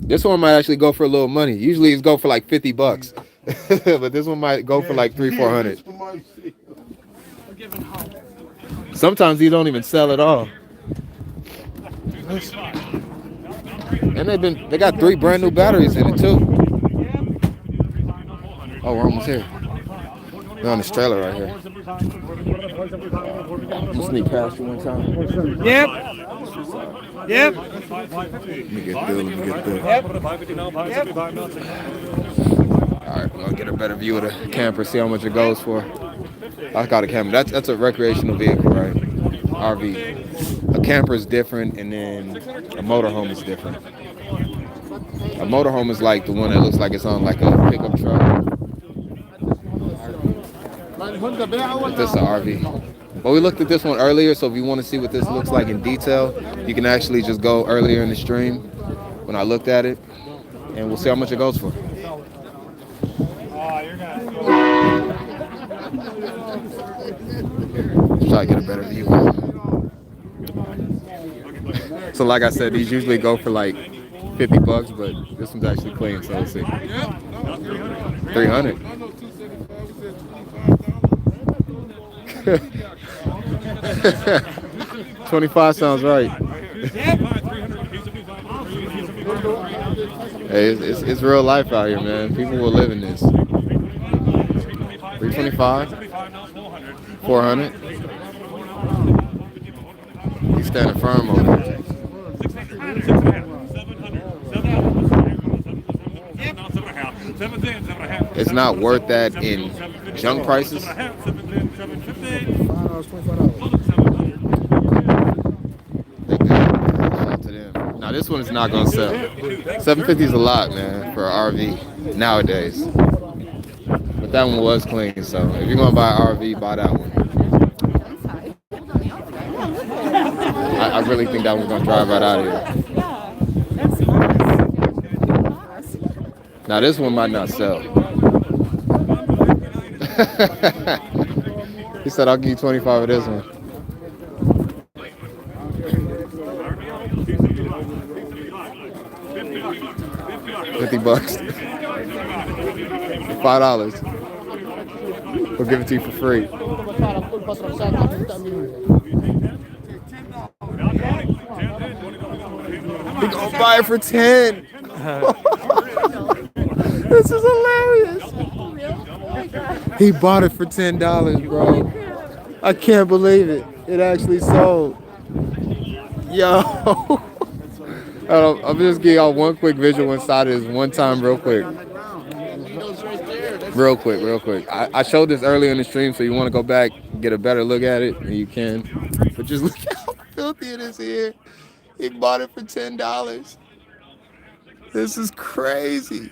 This one might actually go for a little money. Usually it's go for like $50, but this one might go for like $300-400. Sometimes you don't even sell at all. And they got 3 brand new batteries in it too. Oh, we're almost here. We're on this trailer right here. I'm gonna sneak past you one time. Yep. Yep. Let me get through. All right, we're gonna get a better view of the camper, see how much it goes for. I got a camper. That's a recreational vehicle, right? RV. A camper is different, and then a motorhome is different. A motorhome is like the one that looks like it's on like a pickup truck. But this is an RV. Well, we looked at this one earlier, so if you want to see what this looks like in detail, you can actually just go earlier in the stream when I looked at it, and we'll see how much it goes for. Try to get a better view. So like I said, these usually go for like $50, but this one's actually clean, so let's see. 300. $25 sounds right. Hey, it's real life out here, man. People will live in this. 325, 400. He's standing firm over there. It's not worth that in junk prices. Now this one is not gonna sell. $750 is a lot, man, for an RV nowadays. But That one was clean, so if you're gonna buy an RV, buy that one. I really think that one's gonna drive right out of here. Now this one might not sell. He said, I'll give you 25 of this one. $50. $5. We'll give it to you for free. We gonna buy it for 10. This is hilarious. He bought it for $10, bro. I can't believe it. It actually sold. Yo. I'm just giving y'all one quick visual inside of this one time real quick. Real quick. I showed this earlier in the stream, so you want to go back, get a better look at it, and you can. But just look how filthy it is here. He bought it for $10. This is crazy.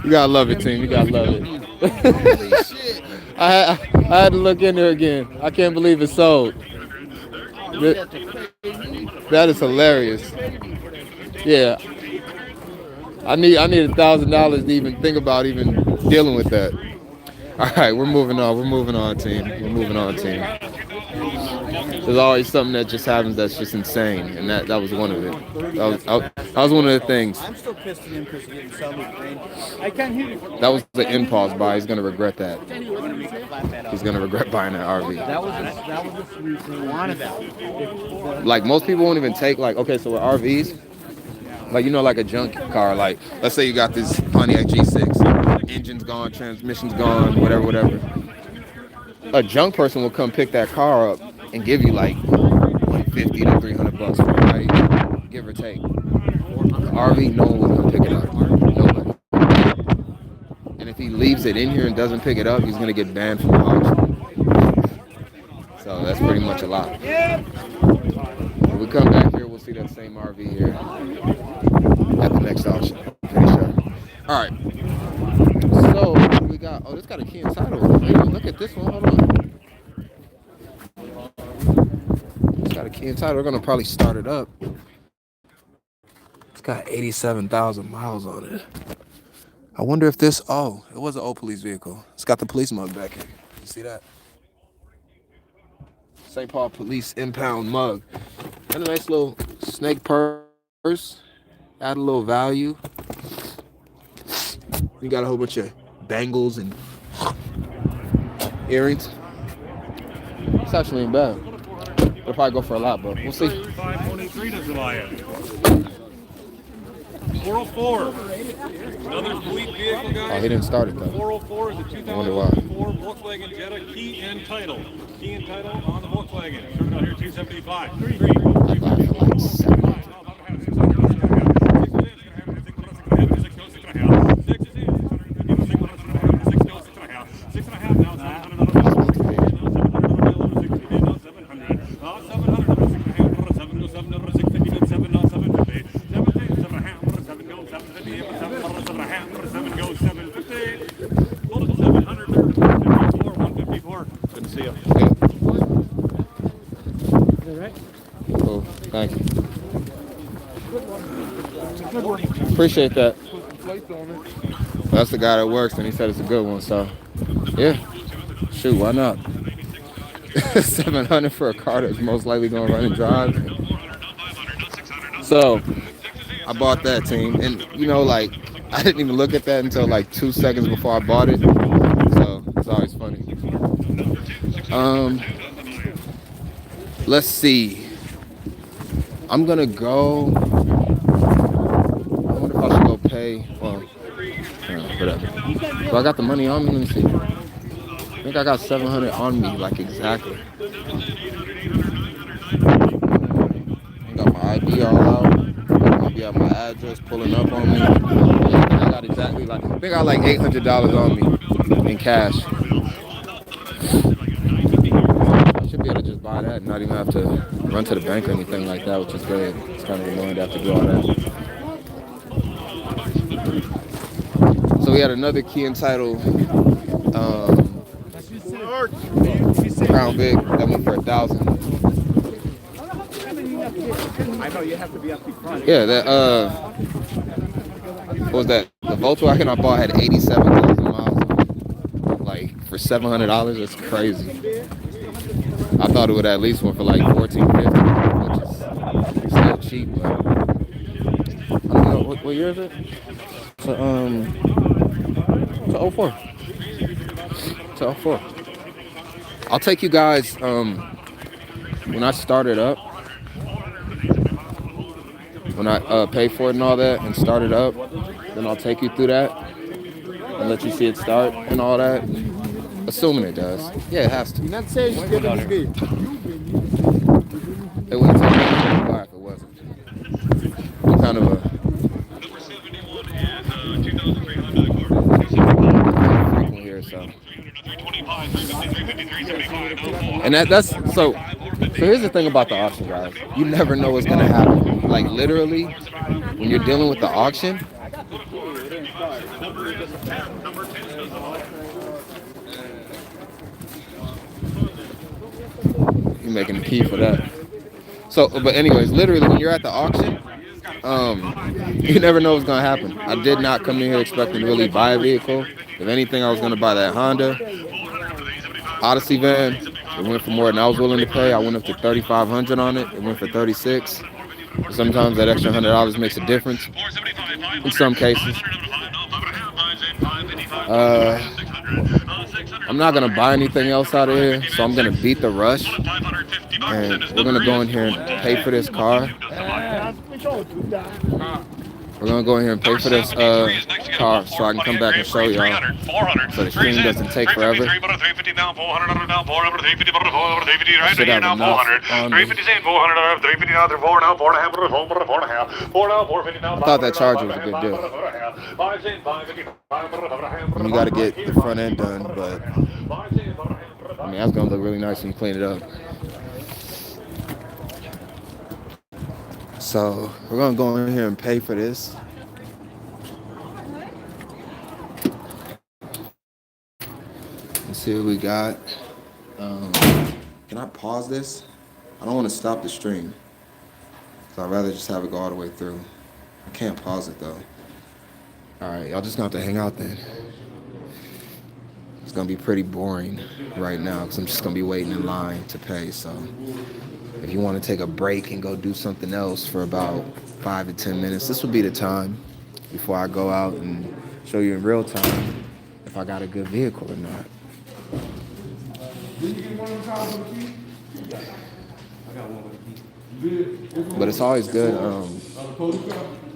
You gotta love it, team. You gotta love it. Holy shit. I had to look in there again. I can't believe it sold. That is hilarious. Yeah. I need $1,000 to even think about even dealing with that. All right, we're moving on, team. There's always something that just happens that's just insane, and that was one of it. That was one of the things. I'm still pissed at him because he didn't sell me the range. I can't hear you. That was the impulse buy. He's gonna regret that. He's gonna regret buying that RV. That was the reason he wanted that. Like most people won't even take okay, so with RVs, like like a junk car, like let's say you got this Pontiac G6, engine's gone, transmission's gone, whatever. A junk person will come pick that car up and give you like $150 to $300 for it, right? Give or take. RV, no one will come pick it up. Nobody. And if he leaves it in here and doesn't pick it up, he's gonna get banned from the auction. So that's pretty much a lot. When we come back here, we'll see that same RV here at the next auction. Pretty sure. All right. So we got. Oh, this got a key inside of it. Hey, look at this one. Hold on. It's got a key inside. We're gonna probably start it up. It's got 87,000 miles on it. I wonder if this. Oh, it was an old police vehicle. It's got the police mug back here. You see that? St. Paul Police impound mug. And a nice little snake purse. Add a little value. You got a whole bunch of bangles and earrings. It's actually ain't bad. It'll probably go for a lot, but we'll see. 523 to July. 404. Another fleet vehicle, guys. Oh, he didn't start it though. 404 is a 2004 Volkswagen Jetta, key and title. Key and title on the Volkswagen. Coming out here 275. Good to see you. Cool. Thank you. Appreciate that. That's the guy that works, and he said it's a good one. So, yeah. Shoot, why not? $700 for a car that's most likely going to run and drive. So, I bought that, team. And, I didn't even look at that until like 2 seconds before I bought it. So, it's always funny. Let's see. I'm going to go. I wonder if I should go pay. Well, whatever. So I got the money on me. Let me see. I think I got $700 on me, like exactly. I got my ID all out. I got my address pulling up on me. I got exactly I think I got like $800 on me in cash. I should be able to just buy that and not even have to run to the bank or anything like that, which is good. It's kind of annoying to have to do all that. So we had another key entitled Crown Vic that went for $1,000. I know you have to be up the front. Yeah, that what was that? The Volkswagen I bought had 87,000 miles. Like for $700, that's crazy. I thought it would at least went for like $1,450, which is still cheap. But I don't know what year is it? To 04. To 04. I'll take you guys when I start it up. When I pay for it and all that and start it up, then I'll take you through that and let you see it start and all that. Assuming it does. Yeah, it has to. Not saying you get it good. It wouldn't take me to buy if it wasn't. I'm kind of a frequent here, so. And that's so here's the thing about the auction, guys. You never know what's gonna happen. Like literally, when you're dealing with the auction, you're making the key for that. So, but anyways, literally when you're at the auction, you never know what's gonna happen. I did not come in here expecting to really buy a vehicle. If anything, I was gonna buy that Honda Odyssey van. It went for more than I was willing to pay. I went up to $3,500 on it. It went for $36. Sometimes that extra $100 makes a difference. In some cases, I'm not gonna buy anything else out of here, so I'm gonna beat the rush, and we're gonna go in here and pay for this car. We're gonna go in here and pay for this car so I can come back and show y'all, so the stream doesn't take forever. Should have enough on me. I thought that Charger was a good deal. And you gotta get the front end done, but I mean that's gonna look really nice when you clean it up. So we're gonna go in here and pay for this. Let's see what we got. Can I pause this? I don't want to stop the stream, so I'd rather just have it go all the way through. I can't pause it though. All right, y'all just gonna have to hang out then. It's gonna be pretty boring right now because I'm just gonna be waiting in line to pay. So if you want to take a break and go do something else for about 5 to 10 minutes, this would be the time before I go out and show you in real time if I got a good vehicle or not. But it's always good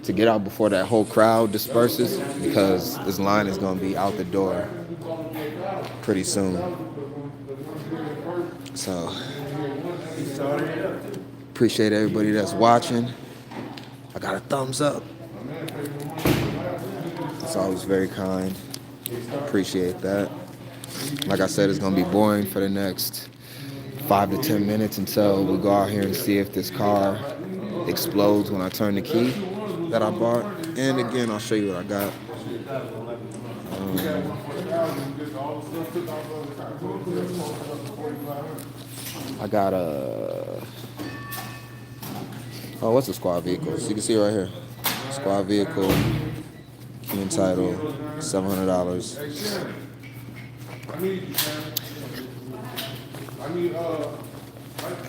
to get out before that whole crowd disperses because this line is going to be out the door pretty soon. So appreciate everybody that's watching. I got a thumbs up. It's always very kind. Appreciate that. Like I said, it's gonna be boring for the next 5 to 10 minutes until we go out here and see if this car explodes when I turn the key that I bought. And again, I'll show you what I got. I got a what's a squad vehicle? So you can see right here, squad vehicle, key and title, $700.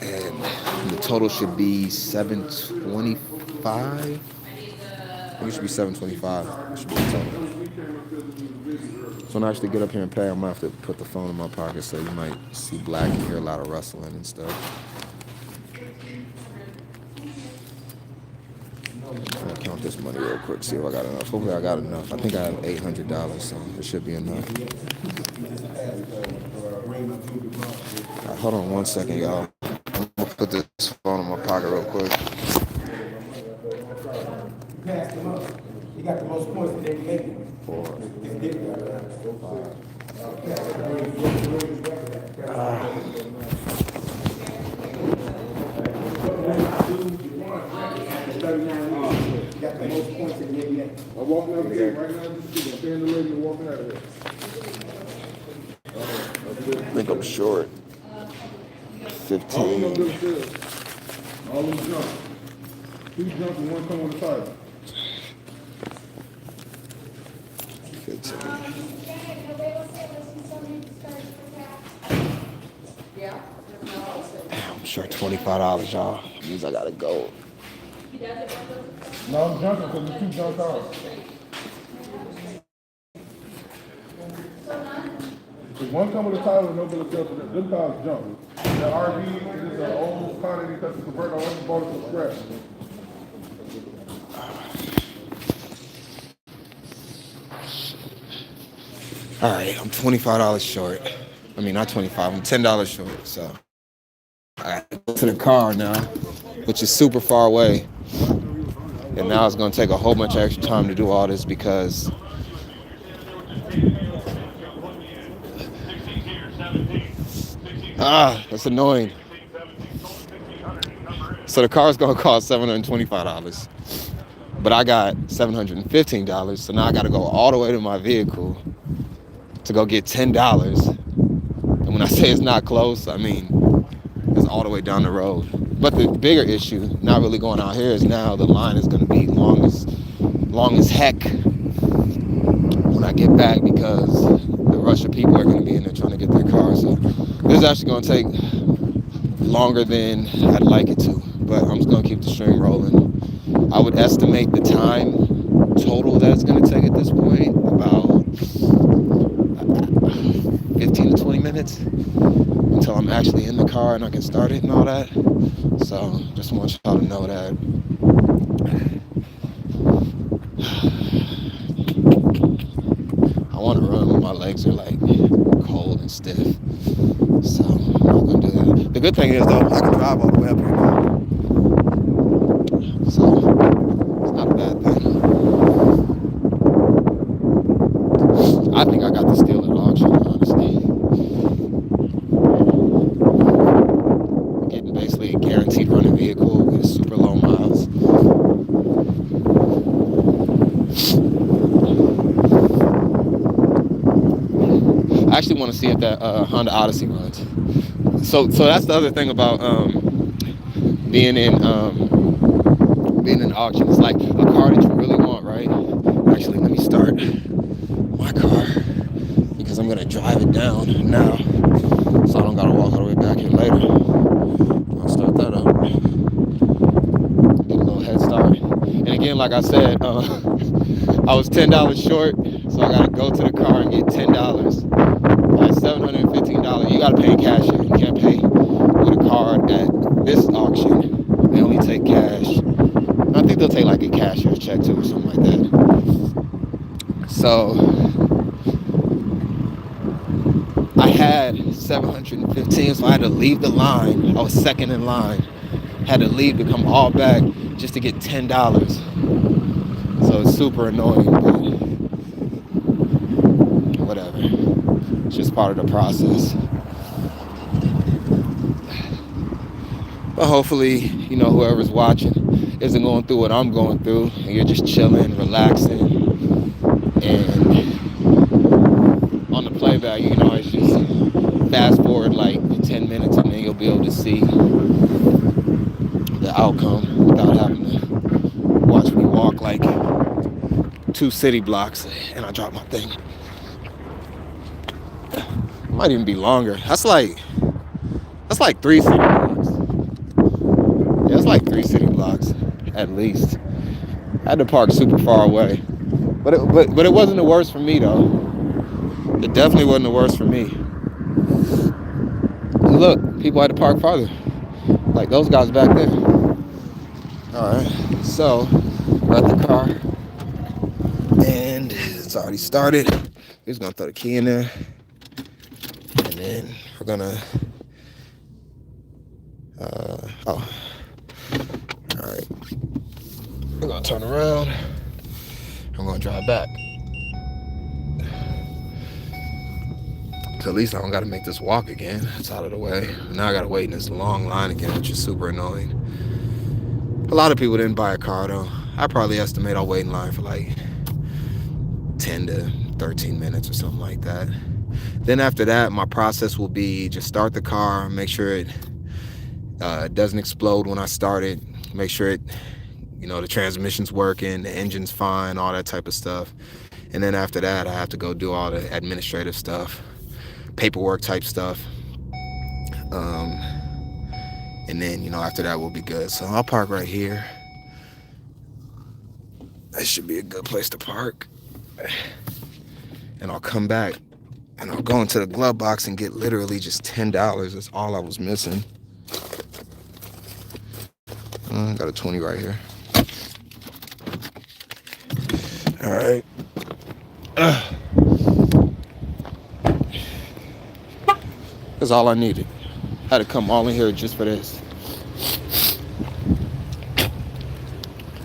And the total should be $725. I think it should be $725. It should be the total. So when I actually get up here and pay, I'm gonna have to put the phone in my pocket so you might see black and hear a lot of rustling and stuff. I'm gonna count this money real quick, see if I got enough. Hopefully I got enough. I think I have $800, so it should be enough. Right, hold on 1 second, y'all. I'm gonna put this phone in my pocket real quick. You got the most points that they make. 4, 5. most points in the NBA. I'm walking out here right now. I'm paying the lady and walking out of here. I think I'm short. 15. All them jump. 2 jumps and 1 come on the side. 15. I'm short $25, y'all. Means I gotta go. No, I'm jumping because there's 2 jump cars. If one come with a title, nobody else for them. Them cars jumping. The RV is an old car that you have to convert all the bought it from scratch. All right, I'm $25 short. I mean, not 25, I'm $10 short, so. I got to go to the car now, which is super far away. And now it's gonna take a whole bunch of extra time to do all this because that's annoying. So the car's gonna cost $725, but I got $715. So now I gotta go all the way to my vehicle to go get $10. And when I say it's not close, I mean it's all the way down the road. But the bigger issue, not really going out here, is now the line is gonna be long as heck when I get back because the rush of people are gonna be in there trying to get their cars. So this is actually gonna take longer than I'd like it to, but I'm just gonna keep the stream rolling. I would estimate the time total that it's gonna take at this point about 15 to 20 minutes until I'm actually in the car and I can start it and all that. So just want y'all to know that. I want to run when my legs are like cold and stiff. So I'm not gonna do that. The good thing is though, I can drive all the way up here now. So it's not a bad thing. I think I got the steal at auction, honestly. Getting basically a guaranteed running vehicle with super low miles. I actually want to see if that Honda Odyssey runs. So that's the other thing about being in auction. It's like a car that you really want, right? Actually, let me start my car because I'm gonna drive it down now, so I don't gotta walk all the way back here later. I'll start that up. Get a little head start. And again, like I said, I was $10 short, so I gotta go to the car and get $10. That's $715. You gotta pay cash here. You can't pay with a card at this auction. They only take cash. I think they'll take like a cashier's check too or something like that. So I had 715, so I had to leave the line. I was second in line. Had to leave to come all back just to get $10. So it's super annoying, but whatever. It's just part of the process. But hopefully, you know, whoever's watching isn't going through what I'm going through, and you're just chilling, relaxing, and on the playback, you know, it's just fast forward like 10 minutes and then you'll be able to see the outcome without having to watch me walk like 2 city blocks and I drop my thing. It might even be longer. That's like 3 city blocks. Yeah, it's like 3 city blocks at least. I had to park super far away. But it wasn't the worst for me though. It definitely wasn't the worst for me. Look, people had to park farther. Like those guys back there. Alright, so we're at the car. And it's already started. We're just gonna throw the key in there. And then we're gonna alright. We're gonna turn around. I'm gonna drive back. So at least I don't gotta make this walk again. It's out of the way. Now I gotta wait in this long line again, which is super annoying. A lot of people didn't buy a car though. I probably estimate I'll wait in line for like 10 to 13 minutes or something like that. Then after that, my process will be just start the car, make sure it doesn't explode when I start it, make sure it, the transmission's working, the engine's fine, all that type of stuff. And then after that, I have to go do all the administrative stuff, paperwork type stuff. And then, after that, we'll be good. So I'll park right here. That should be a good place to park. And I'll come back and I'll go into the glove box and get literally just $10. That's all I was missing. I got a 20 right here. All right. That's all I needed. Had to come all in here just for this.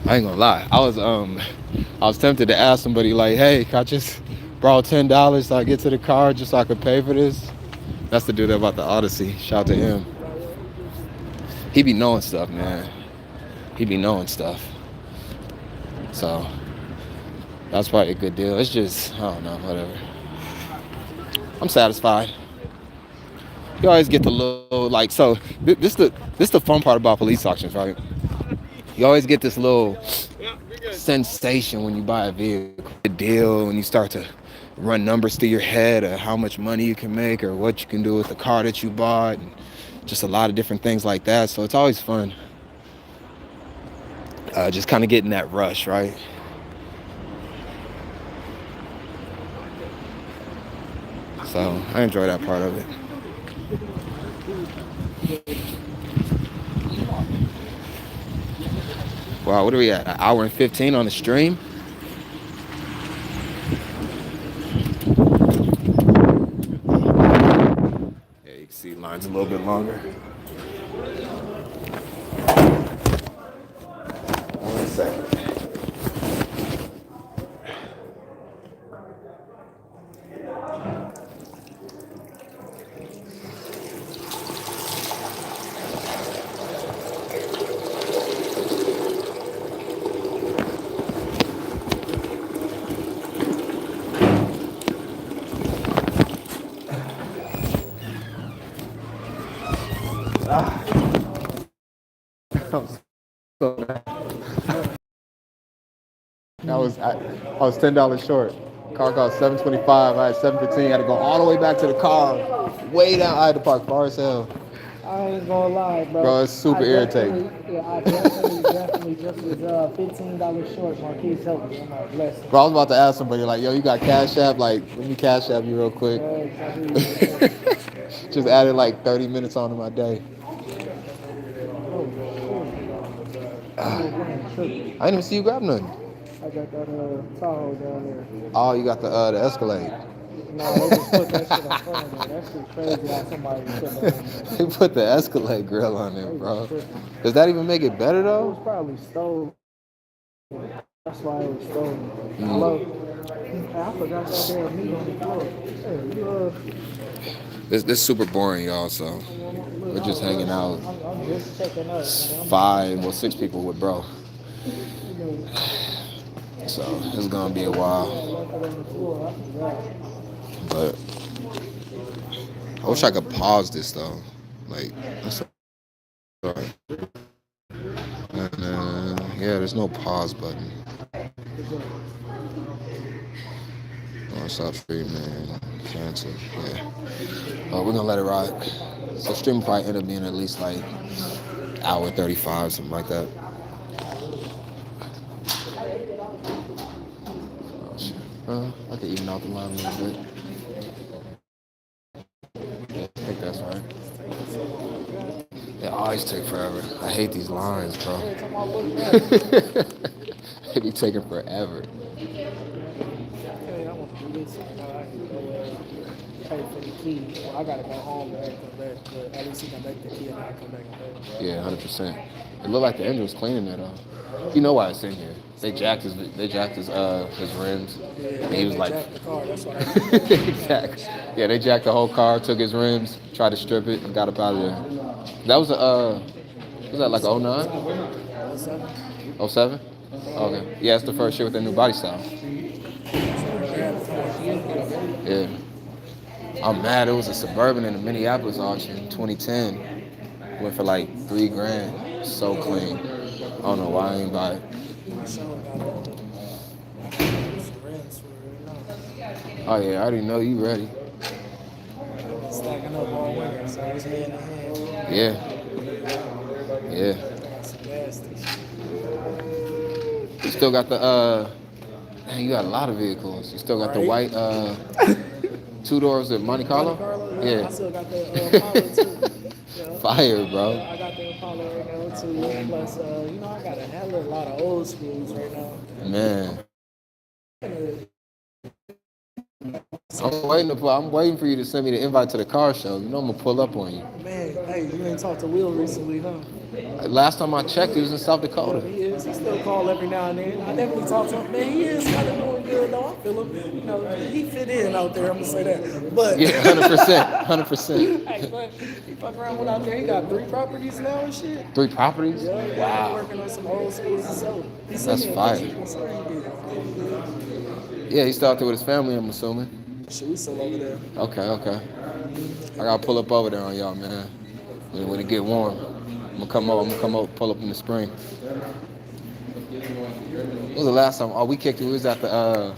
I ain't gonna lie. I was tempted to ask somebody like, hey, can I just borrow $10 so I get to the car just so I could pay for this? That's the dude about the Odyssey. Shout out to him. He be knowing stuff, man. He be knowing stuff. So that's probably a good deal. It's just, I don't know, whatever. I'm satisfied. You always get the little, so this the fun part about police auctions, right? You always get this little sensation when you buy a vehicle, the deal, when you start to run numbers through your head of how much money you can make or what you can do with the car that you bought, and just a lot of different things like that. So it's always fun. Just kind of getting that rush, right? So I enjoy that part of it. Wow, what are we at? An hour and 15 on the stream? Yeah, you can see lines a little bit longer. One second. I was $10 short. Car cost $7.25. I had $7.15. I had to go all the way back to the car, way down. I had to park far as hell. I ain't gonna lie, bro. Bro, it's super irritating. I definitely just was $15 short. Marquise helped me. I'm like, bless him. Bro, I was about to ask somebody, like, yo, you got Cash App? Like, let me Cash App you real quick. Just added like 30 minutes onto my day. I didn't even see you grab nothing. I got that Tahoe down there. Oh, you got the Escalade. No, they just put that shit on front of there. That shit crazy how somebody put that on there. They put the Escalade grill on there, bro. Does that even make it better, It though? was probably stolen. That's why it was stolen. Hello. I forgot that damn meat on the floor. Hey, This super boring, y'all, so we're just hanging out. I'm just checking up. 6 people with bro. So it's gonna be a while. But I wish I could pause this though. Like, that's sorry. Yeah, there's no pause button. Oh, stop stream, man. Cancel. Yeah. We're gonna let it rock. So stream will probably end up being at least like hour 35, something like that. Oh shit. I could even out the line a little bit. Yeah, I think that's right. They always take forever. I hate these lines, bro. They be taking forever. Hey, I want to do this. I can pay for the key. Well, I gotta go home and come back, but at least he can make the key and I come back and pay. Yeah, 100%. It looked like the engine was cleaning that off. You know why it's in here? They jacked his rims. Yeah, and he was like, jacked the car. That's why. exactly. Yeah, they jacked the whole car, took his rims, tried to strip it, and got up out of there. That was was that like 09? 07. 07? Okay. Yeah, it's the first year with the new body style. Yeah. I'm mad. It was a Suburban in the Minneapolis auction, 2010. Went for like $3,000. So clean. I don't know why I ain't buy it. Oh yeah, I already know you ready. Stacking up all winter, so it's hand in hand. Yeah. Yeah. That's nasty. You still got the man, you got a lot of vehicles. You still got the white 2 doors at Monte Carlo? Yeah. I still got the Apollo too. Yeah. Fire, bro. I got the Apollo right now too. Plus, I got a hell of a lot of old schools right now. Man. I'm waiting for you to send me the invite to the car show. You know I'm gonna pull up on you. Man, hey, you ain't talked to Will recently, huh? Last time I checked, he was in South Dakota. He is. He still call every now and then. I definitely talk to him. Man, he is kind of doing good though. I feel him. He fit in out there. I'm gonna say that. But yeah, 100%, 100%. Hey, but he fuck around with out there. He got 3 properties now and shit. 3 properties? Yeah, Wow. Working on some old schools and so. That's fire. Yeah, he's still out there with his family, I'm assuming. Shit, we still over there. Okay. I gotta pull up over there on y'all, man. When it get warm, I'm gonna come over, pull up in the spring. When was the last time? Oh, we kicked it. We was at the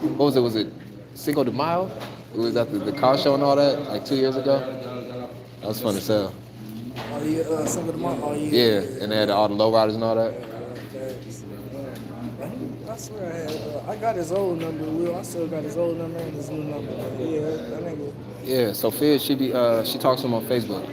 what was it? Was it Cinco de Mayo? It was at the car show and all that, like 2 years ago. That was fun as hell. Oh yeah, Cinco de Mayo. Oh yeah. Yeah, and they had all the lowriders and all that. I swear I got his old number, Will. I still got his old number and his new number. Yeah, that nigga. Yeah, so Fizz, she talks to him on Facebook.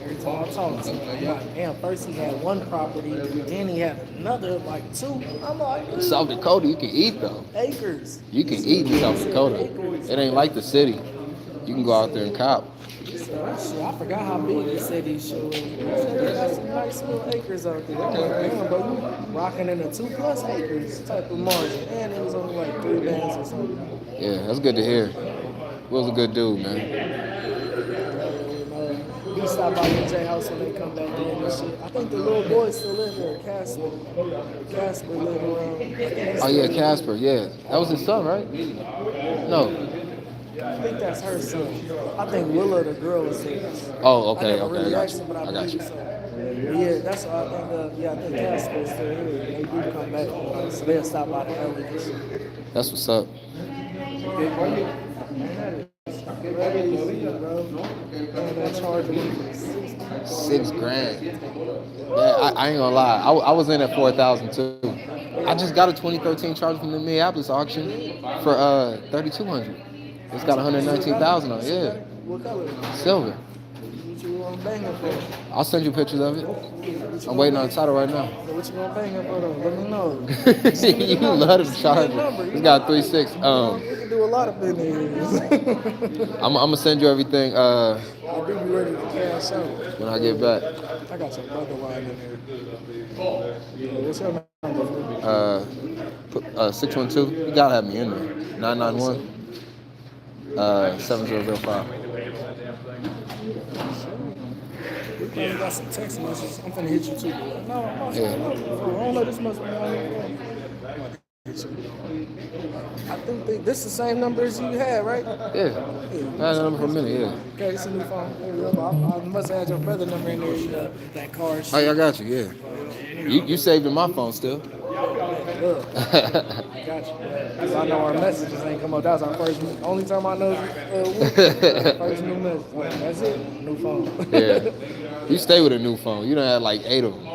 Every time I talk to him, I'm like, damn, first he had 1 property, then he had another, like 2. I'm like, In South Dakota, you can eat though. acres. You can eat in South Dakota. It ain't like the city. You can go out there and cop. So, shit, I forgot how big the city should was. They got some nice little acres out there. I'm like, damn, bro, you rocking in the 2+ acres type of margin. And it was only like 3 bands or something. Yeah, that's good to hear. Will's a good dude, man. He stopped by the J house when they come back in and shit. I think the little boy still live there, Casper. Casper live around. Oh yeah, Casper, yeah. That was his son, right? No. I think that's her son. I think Willa, the girl, is his. Oh, okay, I never really I got asked you. him, but I I got believe you. so. But yeah, that's what I think. I think Casper is still here. They do come back, so they'll stop by the early and shit. That's what's up. Get ready, bro. That charger. $6,000. Man, I ain't gonna lie. I was in at 4,000 too. I just got a 2013 Charger from the Minneapolis auction for 3,200. It's got 119,000 on it. Yeah. What color? Silver. What you want to bang it for? I'll send you pictures of it. I'm waiting on the title right now. What you want to bang it for though? Let me know. You love the Charger. It's got 3.6. We can do a lot of business. I'm gonna send you everything I'll be ready to cash out. when I get back. I got your brother line in here. What's your number? 612. You gotta have me in there. 991 7005. We got some text messages. I'm finna hit you too. No, I don't know this much. I think this is the same number as you had, right? Yeah. That number for a minute, yeah. Okay, it's a new phone. I must have had your brother number in there. That card. Oh, yeah, I got you, yeah. You saved in my phone still. Look, I got you. Because I know our messages ain't come up. That was our only time I know first new message. That's it. New phone. Yeah. You stay with a new phone. You done had like 8 of them.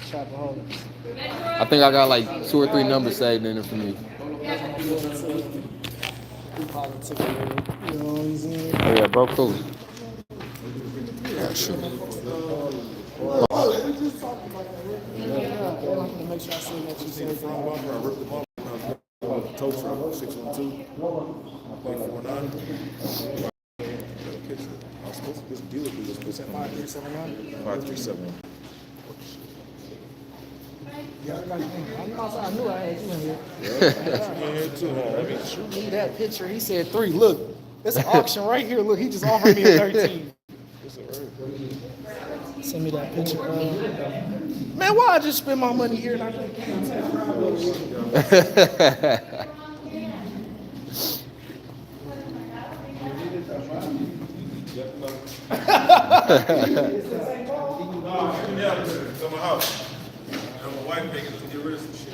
Shopaholics. I think I got like 2 or 3 numbers saved in it for me. Oh yeah, bro, cool. Yeah, sure. Make sure I see what you said. Tow truck, 612-849. I'm supposed to just deal with this person. 5379. 537. Yeah, I knew I had you in here. Leave that picture. He said 3. Look, it's an auction right here. Look, he just offered me a 13. Send me that picture. Man, why I just spend my money here and I can't get it? To my house. And my wife making us get rid of some shit.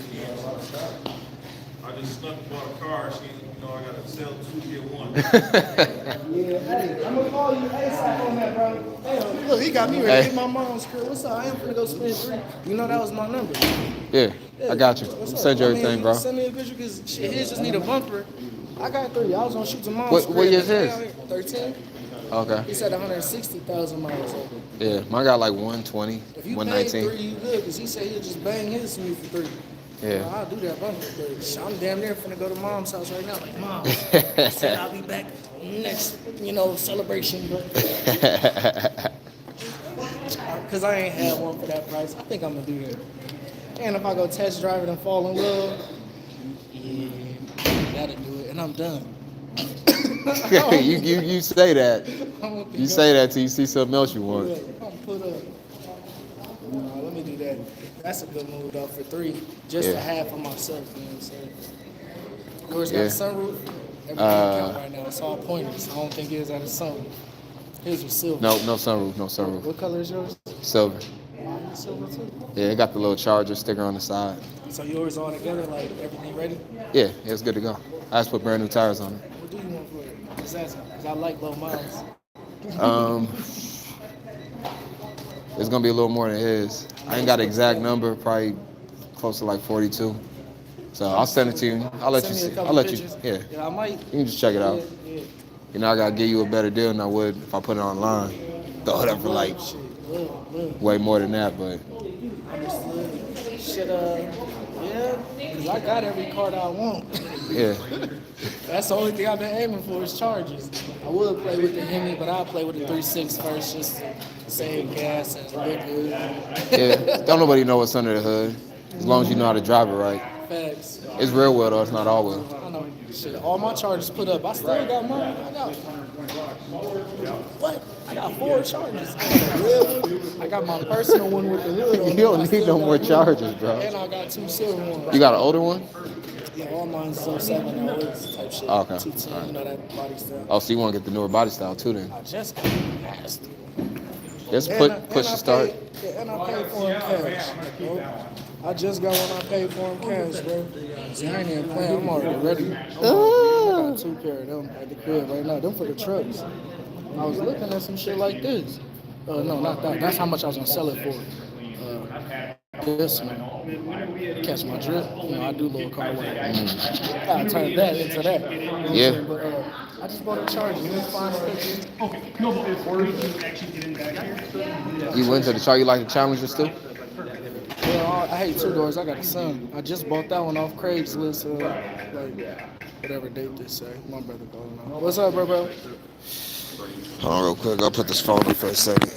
I just snuck and bought a car. She, I gotta sell 2, get 1. Yeah, hey, I'm gonna call you ASAP on that, bro. Hey, look, he got me ready to get my mom's crib. What's up? I am gonna go spend 3. You know that was my number. Yeah, I got you. What's up? Send you everything, bro. Send me a picture because shit, his just need a bumper. I got 3. I was gonna shoot to mom's crib. What year's his? 13. Okay. He said 160,000 miles. Yeah, mine got like 120, If you paid 119. 3, you good, because he said he'll just bang his to me for 3. Yeah. I'll do that bumper, but I'm damn near finna go to mom's house right now. Like, Mom, I said I'll be back next, celebration, but because I ain't had one for that price. I think I'm gonna do that. And if I go test drive it and fall in love, yeah, that'll do it, and I'm done. you say that. You say that till you see something else you want. I'm put up. Let me do that. That's a good move though for 3, just to have for myself. You know what I'm saying? Yours got a sunroof. Everything count right now. It's all pointers. I don't think it is at a sun. His was silver. No sunroof, no sunroof. What color is yours? Silver. Silver too. Yeah, it got the little charger sticker on the side. So yours all together, like everything ready? Yeah, it's good to go. I just put brand new tires on it. What do you want for it? Just asking, because I like low miles. It's gonna be a little more than his. I ain't got an exact number, probably close to like 42. So I'll send it to you. I'll let you see. I'll let you. Yeah. Yeah, I might. You can just check it out. Yeah. I gotta give you a better deal than I would if I put it online. Throw it up for like way more than that, but. Understood. Should yeah, because I got every car that I want. Yeah. That's the only thing I've been aiming for is charges. I would play with the Hemi, but I'll play with the 3.6 first just to save gas and look good. Yeah. Don't nobody know what's under the hood. As long as you know how to drive it right. Facts. It's real wheel though, it's not all wheel. I know. Shit, all my charges put up. I still got mine. I got what? I got 4 charges. I got a real one. I got my personal one with the hood on. You don't need no more charges, bro. And I got 2 silver ones. You got an older one? Yeah, all mine's 07 or type shit. Okay. 210, Right. you know that body style. Oh, so you want to get the newer body style too then? I just passed. Just And push the start. And I paid for him cash, bro. I just got one I paid for him cash, bro. See, I ain't even playing. I'm already ready. I got 2 pair of them at the crib right now. Them for the trucks. I was looking at some shit like this. No, not that. That's how much I was gonna sell it for. This one. Catch my drip. I do little car work. I turned that into that. You know what I'm saying? But I just bought a charger. Okay, no, but before you actually get in back here. You went to the chart. You like the Challengers too? Yeah, I hate 2 doors. I got a son. I just bought that one off Craigslist. Like whatever date this say. My brother calling out. What's up, bro? Hold on real quick. I'll put this phone up for a second.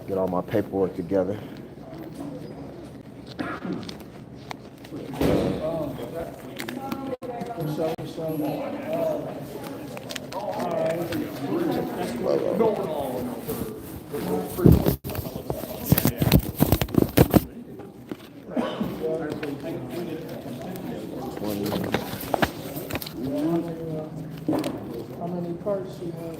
Get all my paperwork together. How many parts you have?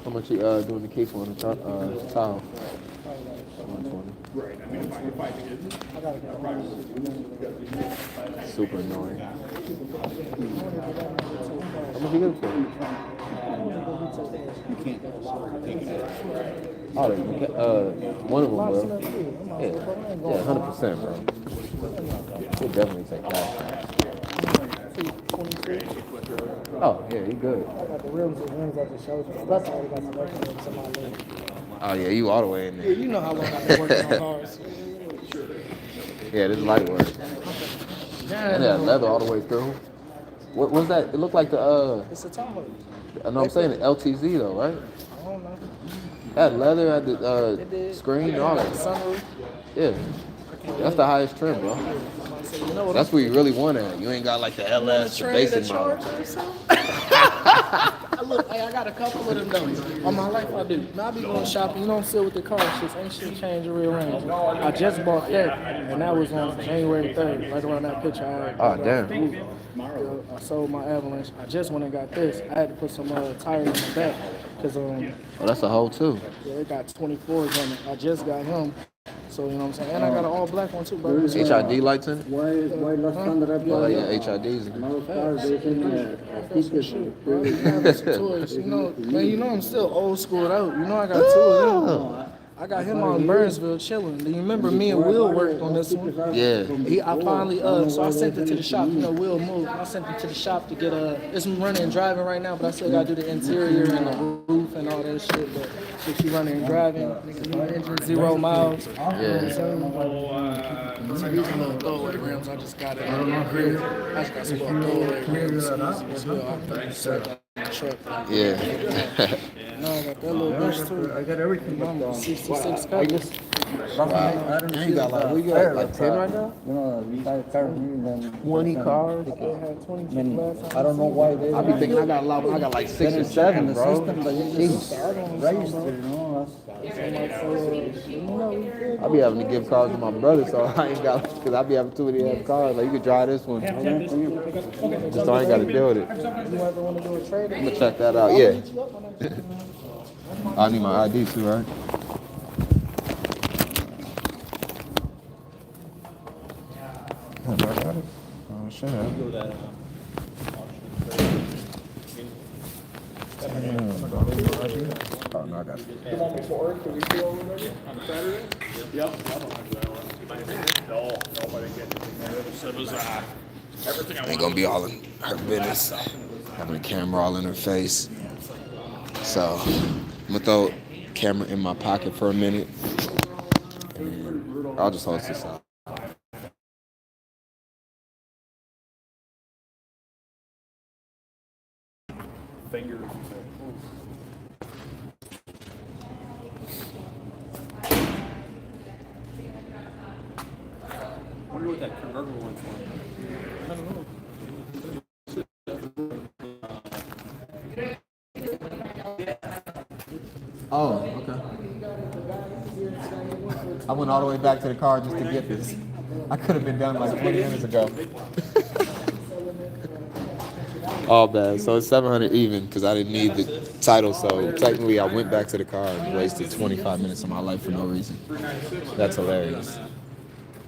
How much you doing the key for on the tile? 120. Right. I mean, if I did, Super annoying. How much you get it for? Oh, one of them will. Yeah, 100%, bro. We'll definitely take that. Oh, yeah, you good. I got the rims and rims I just showed you. Plus, I already got some extra rims in my leg. Oh, yeah, you all the way in Yeah, there. you know how long I've been working on cars. Yeah, this is light work. Damn. that leather all the way through. What was that? It looked like the It's a Tahoe. I know I'm saying the LTZ though, right? I don't know. That leather had the It did. screen and all that. Sunroof. Yeah. That's the highest trim, bro. You know what? That's where you really want it. You ain't got like the LS, the basic model. Look, I got a couple of them though. On my life, I do. Now I be going shopping. You don't sit with the car. Shit, ain't shit changed or rearranged. I just bought that, and that was on January 3rd, right around that picture I had. Oh, damn. I sold my Avalanche. I just went and got this. I had to put some tires in the back because Oh, that's a hole too. yeah, it got 24s on it. I just got him. So, you know what I'm saying? And I got an all black one too, bro. HID lights in it? Huh? Oh, yeah, HIDs in it. Toys, you know, man, you know I'm still old school out. You know I got two of them. I got him on Burnsville chilling. Do you remember me and Will worked on this one? Yeah. I finally so I sent it to the shop. You know, Will moved. I sent it to the shop to get it's running and driving right now, but I still gotta do the interior and the roof and all that shit. But shit, she running and driving. Nigga, new engine, 0 miles. Yeah. So these are little throwaway rims. I just got it on my crib. I just got some little throwaway rims. As well. I put it in the truck. Yeah. No, I got that little bitch too. I got everything. 66 covers. Wow. And you got like, we got like 10 right now? 20 cars. I had 20 last time. I don't know why they. I be thinking I got a lot, I got like 6 or 7, bro. I be having to give cars to my brother, so I ain't got, because I be having too many other cars. Like, you could drive this one. Just so I ain't got to deal with it. You ever want to do a trade? I'm going to check that out. Yeah. I need my ID too, right? Oh, do I got it? Oh, shit. Oh, no, I got it. Ain't gonna be all in her business. Having a camera all in her face. So, I'm gonna throw the camera in my pocket for a minute. And I'll just host this out. Fingers. I wonder what that convertible one's for. I don't know. Oh, okay. I went all the way back to the car just to get this. I could have been done like 20 minutes ago. All bad. So it's 700 even because I didn't need the title. So technically, I went back to the car and wasted 25 minutes of my life for no reason. That's hilarious.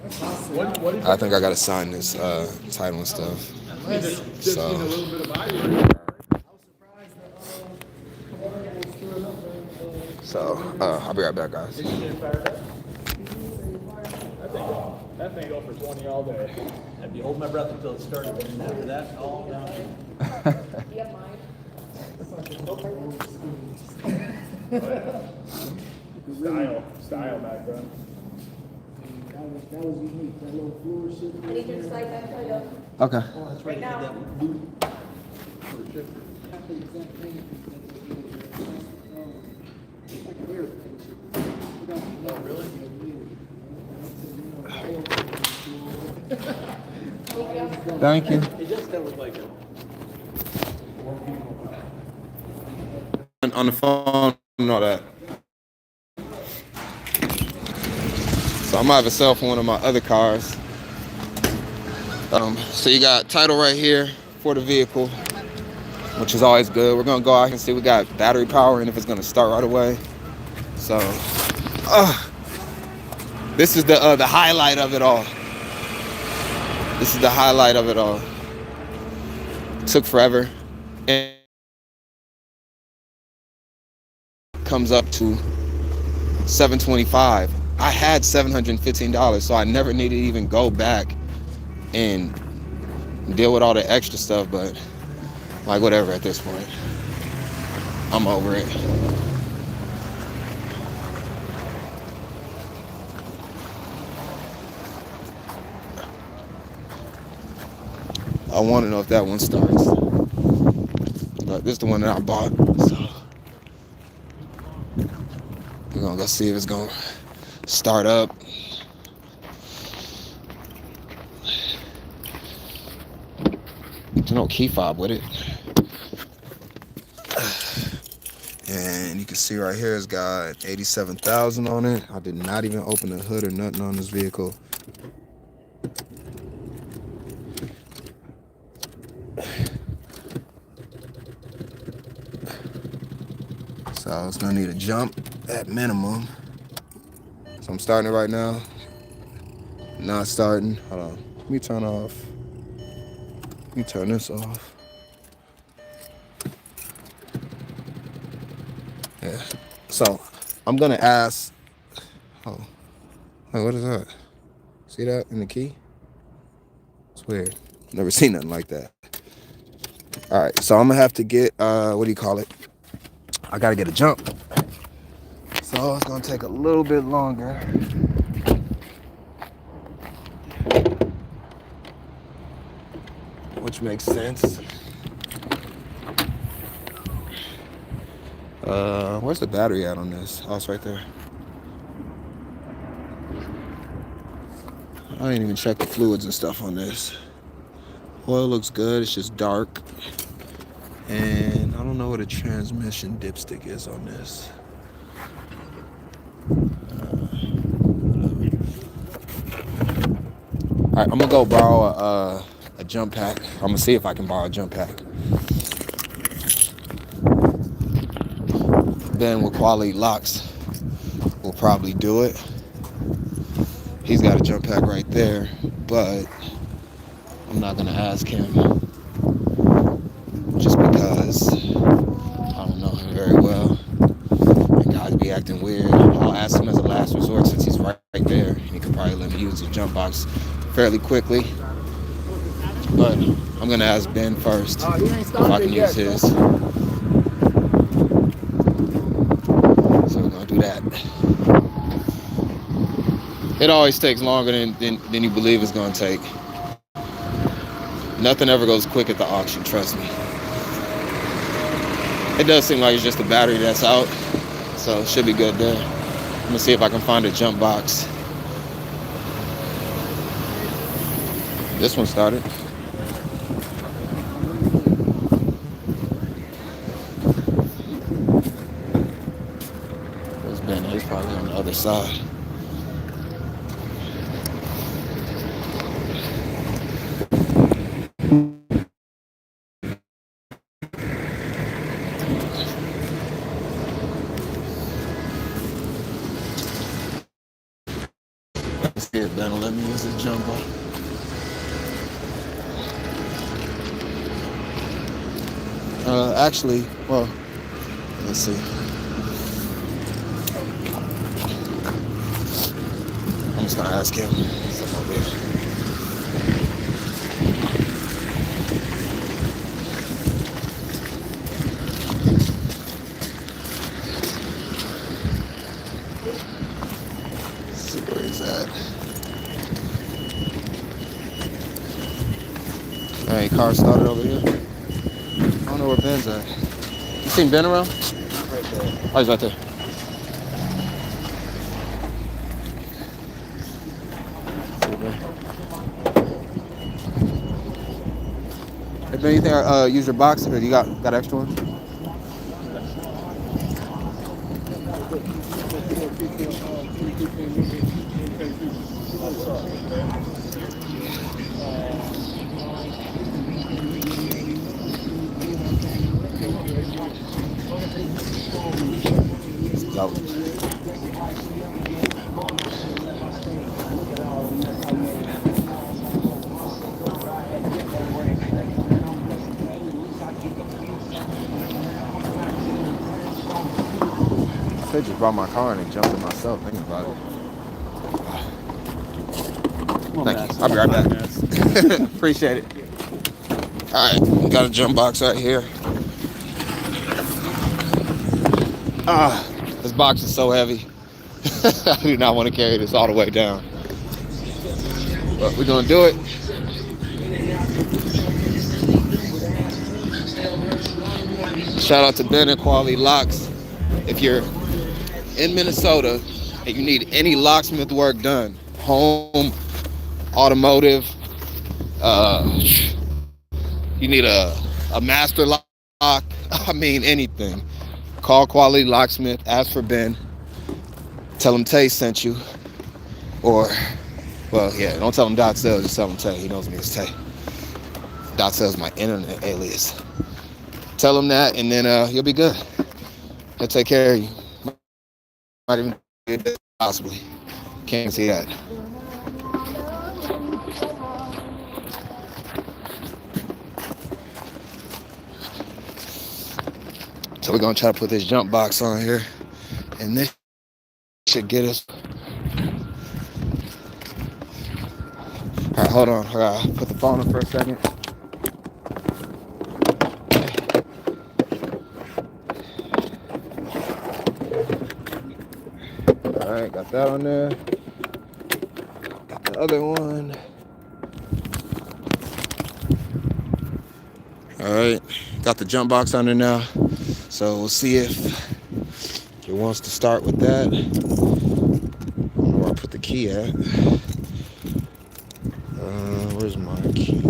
I think I gotta sign this title and stuff. So. I'll be right back, guys. That thing go for 20 all day. I'd be holding my breath until it started, and after that, all down. Style back then. That was unique. That little floor shit. I need you to slide that plate up. Okay. Right now. Thank you. It just doesn't look like it. On the phone and all that. So I might have a cell phone on my other cars. So you got title right here for the vehicle, which is always good. We're gonna go out and see we got battery power and if it's gonna start right away. So this is the highlight of it all. This is the highlight of it all. It took forever. And comes up to $725. I had $715, so I never needed to even go back and deal with all the extra stuff, but like whatever at this point. I'm over it. I want to know if that one starts. But this is the one that I bought, so we're gonna go see if it's gonna start up. There's no key fob with it. And you can see right here it's got 87,000 on it. I did not even open the hood or nothing on this vehicle. So it's gonna need a jump at minimum. So I'm starting it right now. Not starting. Hold on. Let me turn off. Let me turn this off. Yeah. So I'm gonna ask. Oh, wait, what is that? See that in the key? It's weird. Never seen nothing like that. All right, so I'm gonna have to get what do you call it? I gotta get a jump. So it's gonna take a little bit longer. Which makes sense. Where's the battery at on this? Oh, it's right there. I didn't even check the fluids and stuff on this. Oil looks good, it's just dark. And I don't know what a transmission dipstick is on this. All right, I'm gonna go borrow a jump pack. I'm gonna see if I can borrow a jump pack. Ben with Quality Locks will probably do it. He's got a jump pack right there, but I'm not gonna ask him just because I don't know him very well. And guys be acting weird. I'll ask him as a last resort since he's right there. And he could probably let me use the jump box fairly quickly. But I'm gonna ask Ben first if I can use his. So we're gonna do that. It always takes longer than you believe it's gonna take. Nothing ever goes quick at the auction, trust me. It does seem like it's just the battery that's out, so it should be good there. I'm gonna see if I can find a jump box. This one started. Where's Ben? He's probably on the other side. Let's see if Ben will let me use the jump box. Actually, well, let's see. I'm just gonna ask him. Something over here. Let's see where he's at. All right, car started over here. I don't know where Ben's at. You seen Ben around? Right there. Oh, he's right there. Hey Ben, you think I use your box or you got extra one? So. I could just brought my car in and jumped in myself, thinking about it. Thank you. I'll be right back. Appreciate it. All right, got a jump box right here. This box is so heavy. I do not want to carry this all the way down. But we're gonna do it. Shout out to Ben and Quality Locks. If you're in Minnesota and you need any locksmith work done, home, automotive, you need a master lock, I mean anything, call Quality Locksmith, ask for Ben, tell him Tay sent you, or, well, yeah, don't tell him Dot Sales, just tell him Tay, he knows me as Tay. Dot Sales is my internet alias. Tell him that, and then you'll be good. He'll take care of you. Might even do that, possibly. Can't see that. So we're gonna try to put this jump box on here, and this should get us. All right, hold on. I gotta put the phone in for a second. All right, got that on there. Got the other one. All right, got the jump box on there now. So we'll see if it wants to start with that. I don't know where I put the key at. Where's my key at?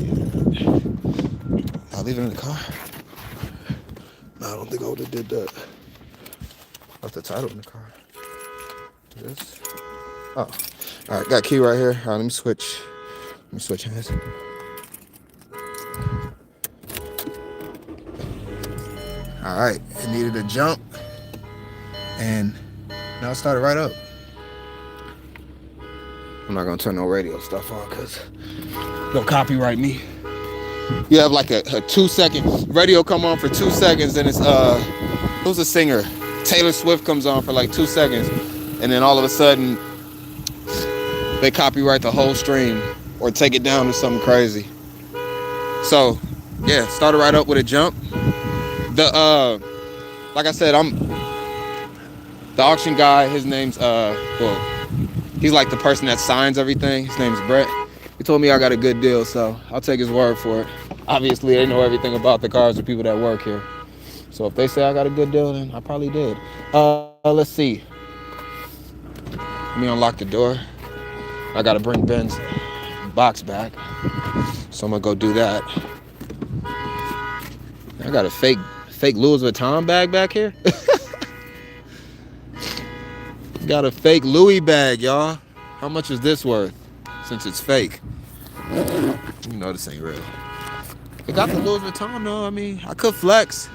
I'll leave it in the car. No, I don't think I would have did that. Left the title in the car. This. Oh, all right. Got key right here. All right, let me switch. Hands. All right, it needed a jump, and now it started right up. I'm not gonna turn no radio stuff on because they'll copyright me. You have like a 2-second radio come on for 2 seconds, and it's who's the singer? Taylor Swift comes on for like 2 seconds, and then all of a sudden they copyright the whole stream or take it down to something crazy. So yeah, started right up with a jump. Like I said, I'm the auction guy. His name's he's like the person that signs everything. His name's Brett. He told me I got a good deal, so I'll take his word for it. Obviously, they know everything about the cars, the people that work here. So if they say I got a good deal, then I probably did. Let's see. Let me unlock the door. I gotta bring Ben's box back, so I'm gonna go do that. I got a fake Louis Vuitton bag back here. Got a fake Louis bag, y'all. How much is this worth? Since it's fake. You know this ain't real. It got the Louis Vuitton though. I mean, I could flex.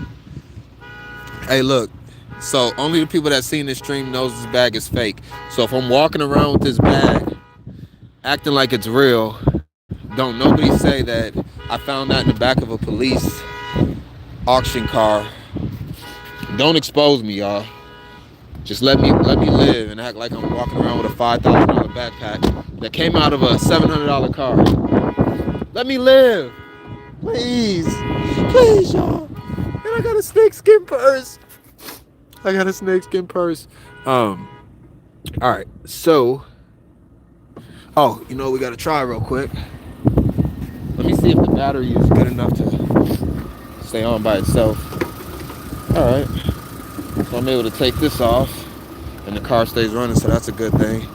Hey, look. So only the people that seen this stream knows this bag is fake. So if I'm walking around with this bag, acting like it's real, don't nobody say that I found that in the back of a police auction car. Don't expose me, y'all. Just let me live and act like I'm walking around with a $5,000 backpack that came out of a $700 car. Let me live, please, y'all. And I got a snakeskin purse. All right, so. Oh, you know what we gotta try real quick. Let me see if the battery is good enough to stay on by itself. All right, so I'm able to take this off and the car stays running, so that's a good thing.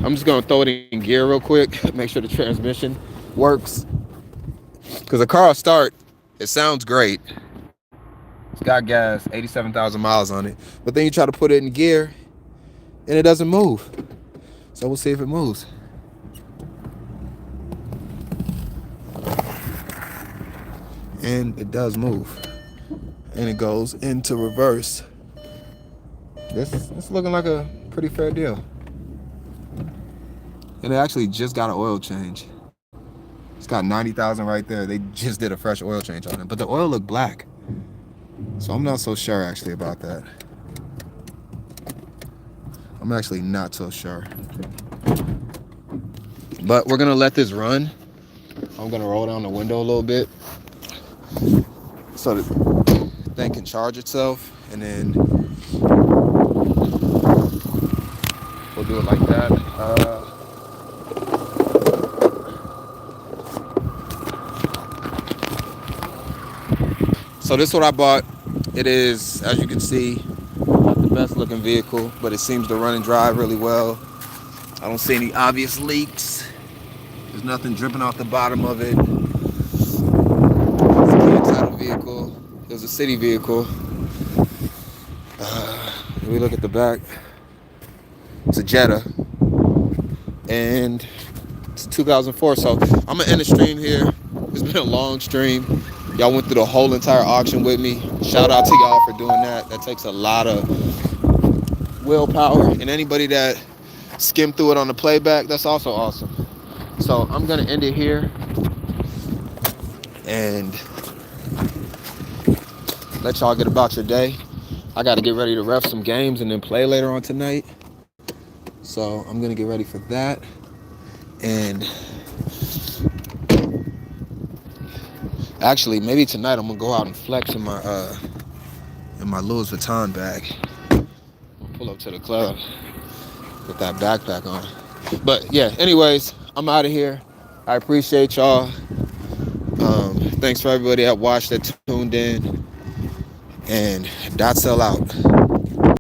I'm just gonna throw it in gear real quick, make sure the transmission works. Cause the car will start, it sounds great. It's got gas, 87,000 miles on it. But then you try to put it in gear and it doesn't move. So we'll see if it moves. And it does move. And it goes into reverse. This is looking like a pretty fair deal. And it actually just got an oil change. It's got 90,000 right there. They just did a fresh oil change on it. But the oil looked black. So I'm not so sure actually about that. I'm actually not so sure. But we're gonna let this run. I'm gonna roll down the window a little bit so the thing can charge itself, and then we'll do it like that. So this is what I bought. It is, as you can see, not the best looking vehicle, but it seems to run and drive really well. I don't see any obvious leaks. There's nothing dripping off the bottom of it. It's a kid title vehicle. It was a city vehicle. If we look at the back, it's a Jetta. And it's a 2004. So I'm gonna end the stream here. It's been a long stream. Y'all went through the whole entire auction with me. Shout out to y'all for doing that. That takes a lot of willpower. And anybody that skimmed through it on the playback, that's also awesome. So I'm gonna end it here and let y'all get about your day. I gotta get ready to ref some games and then play later on tonight. So I'm gonna get ready for that. And actually, maybe tonight I'm gonna go out and flex in my Louis Vuitton bag. I'll pull up to the club with that backpack on. But yeah, anyways, I'm out of here. I appreciate y'all. Thanks for everybody that watched, that tuned in. And Dot Cell out.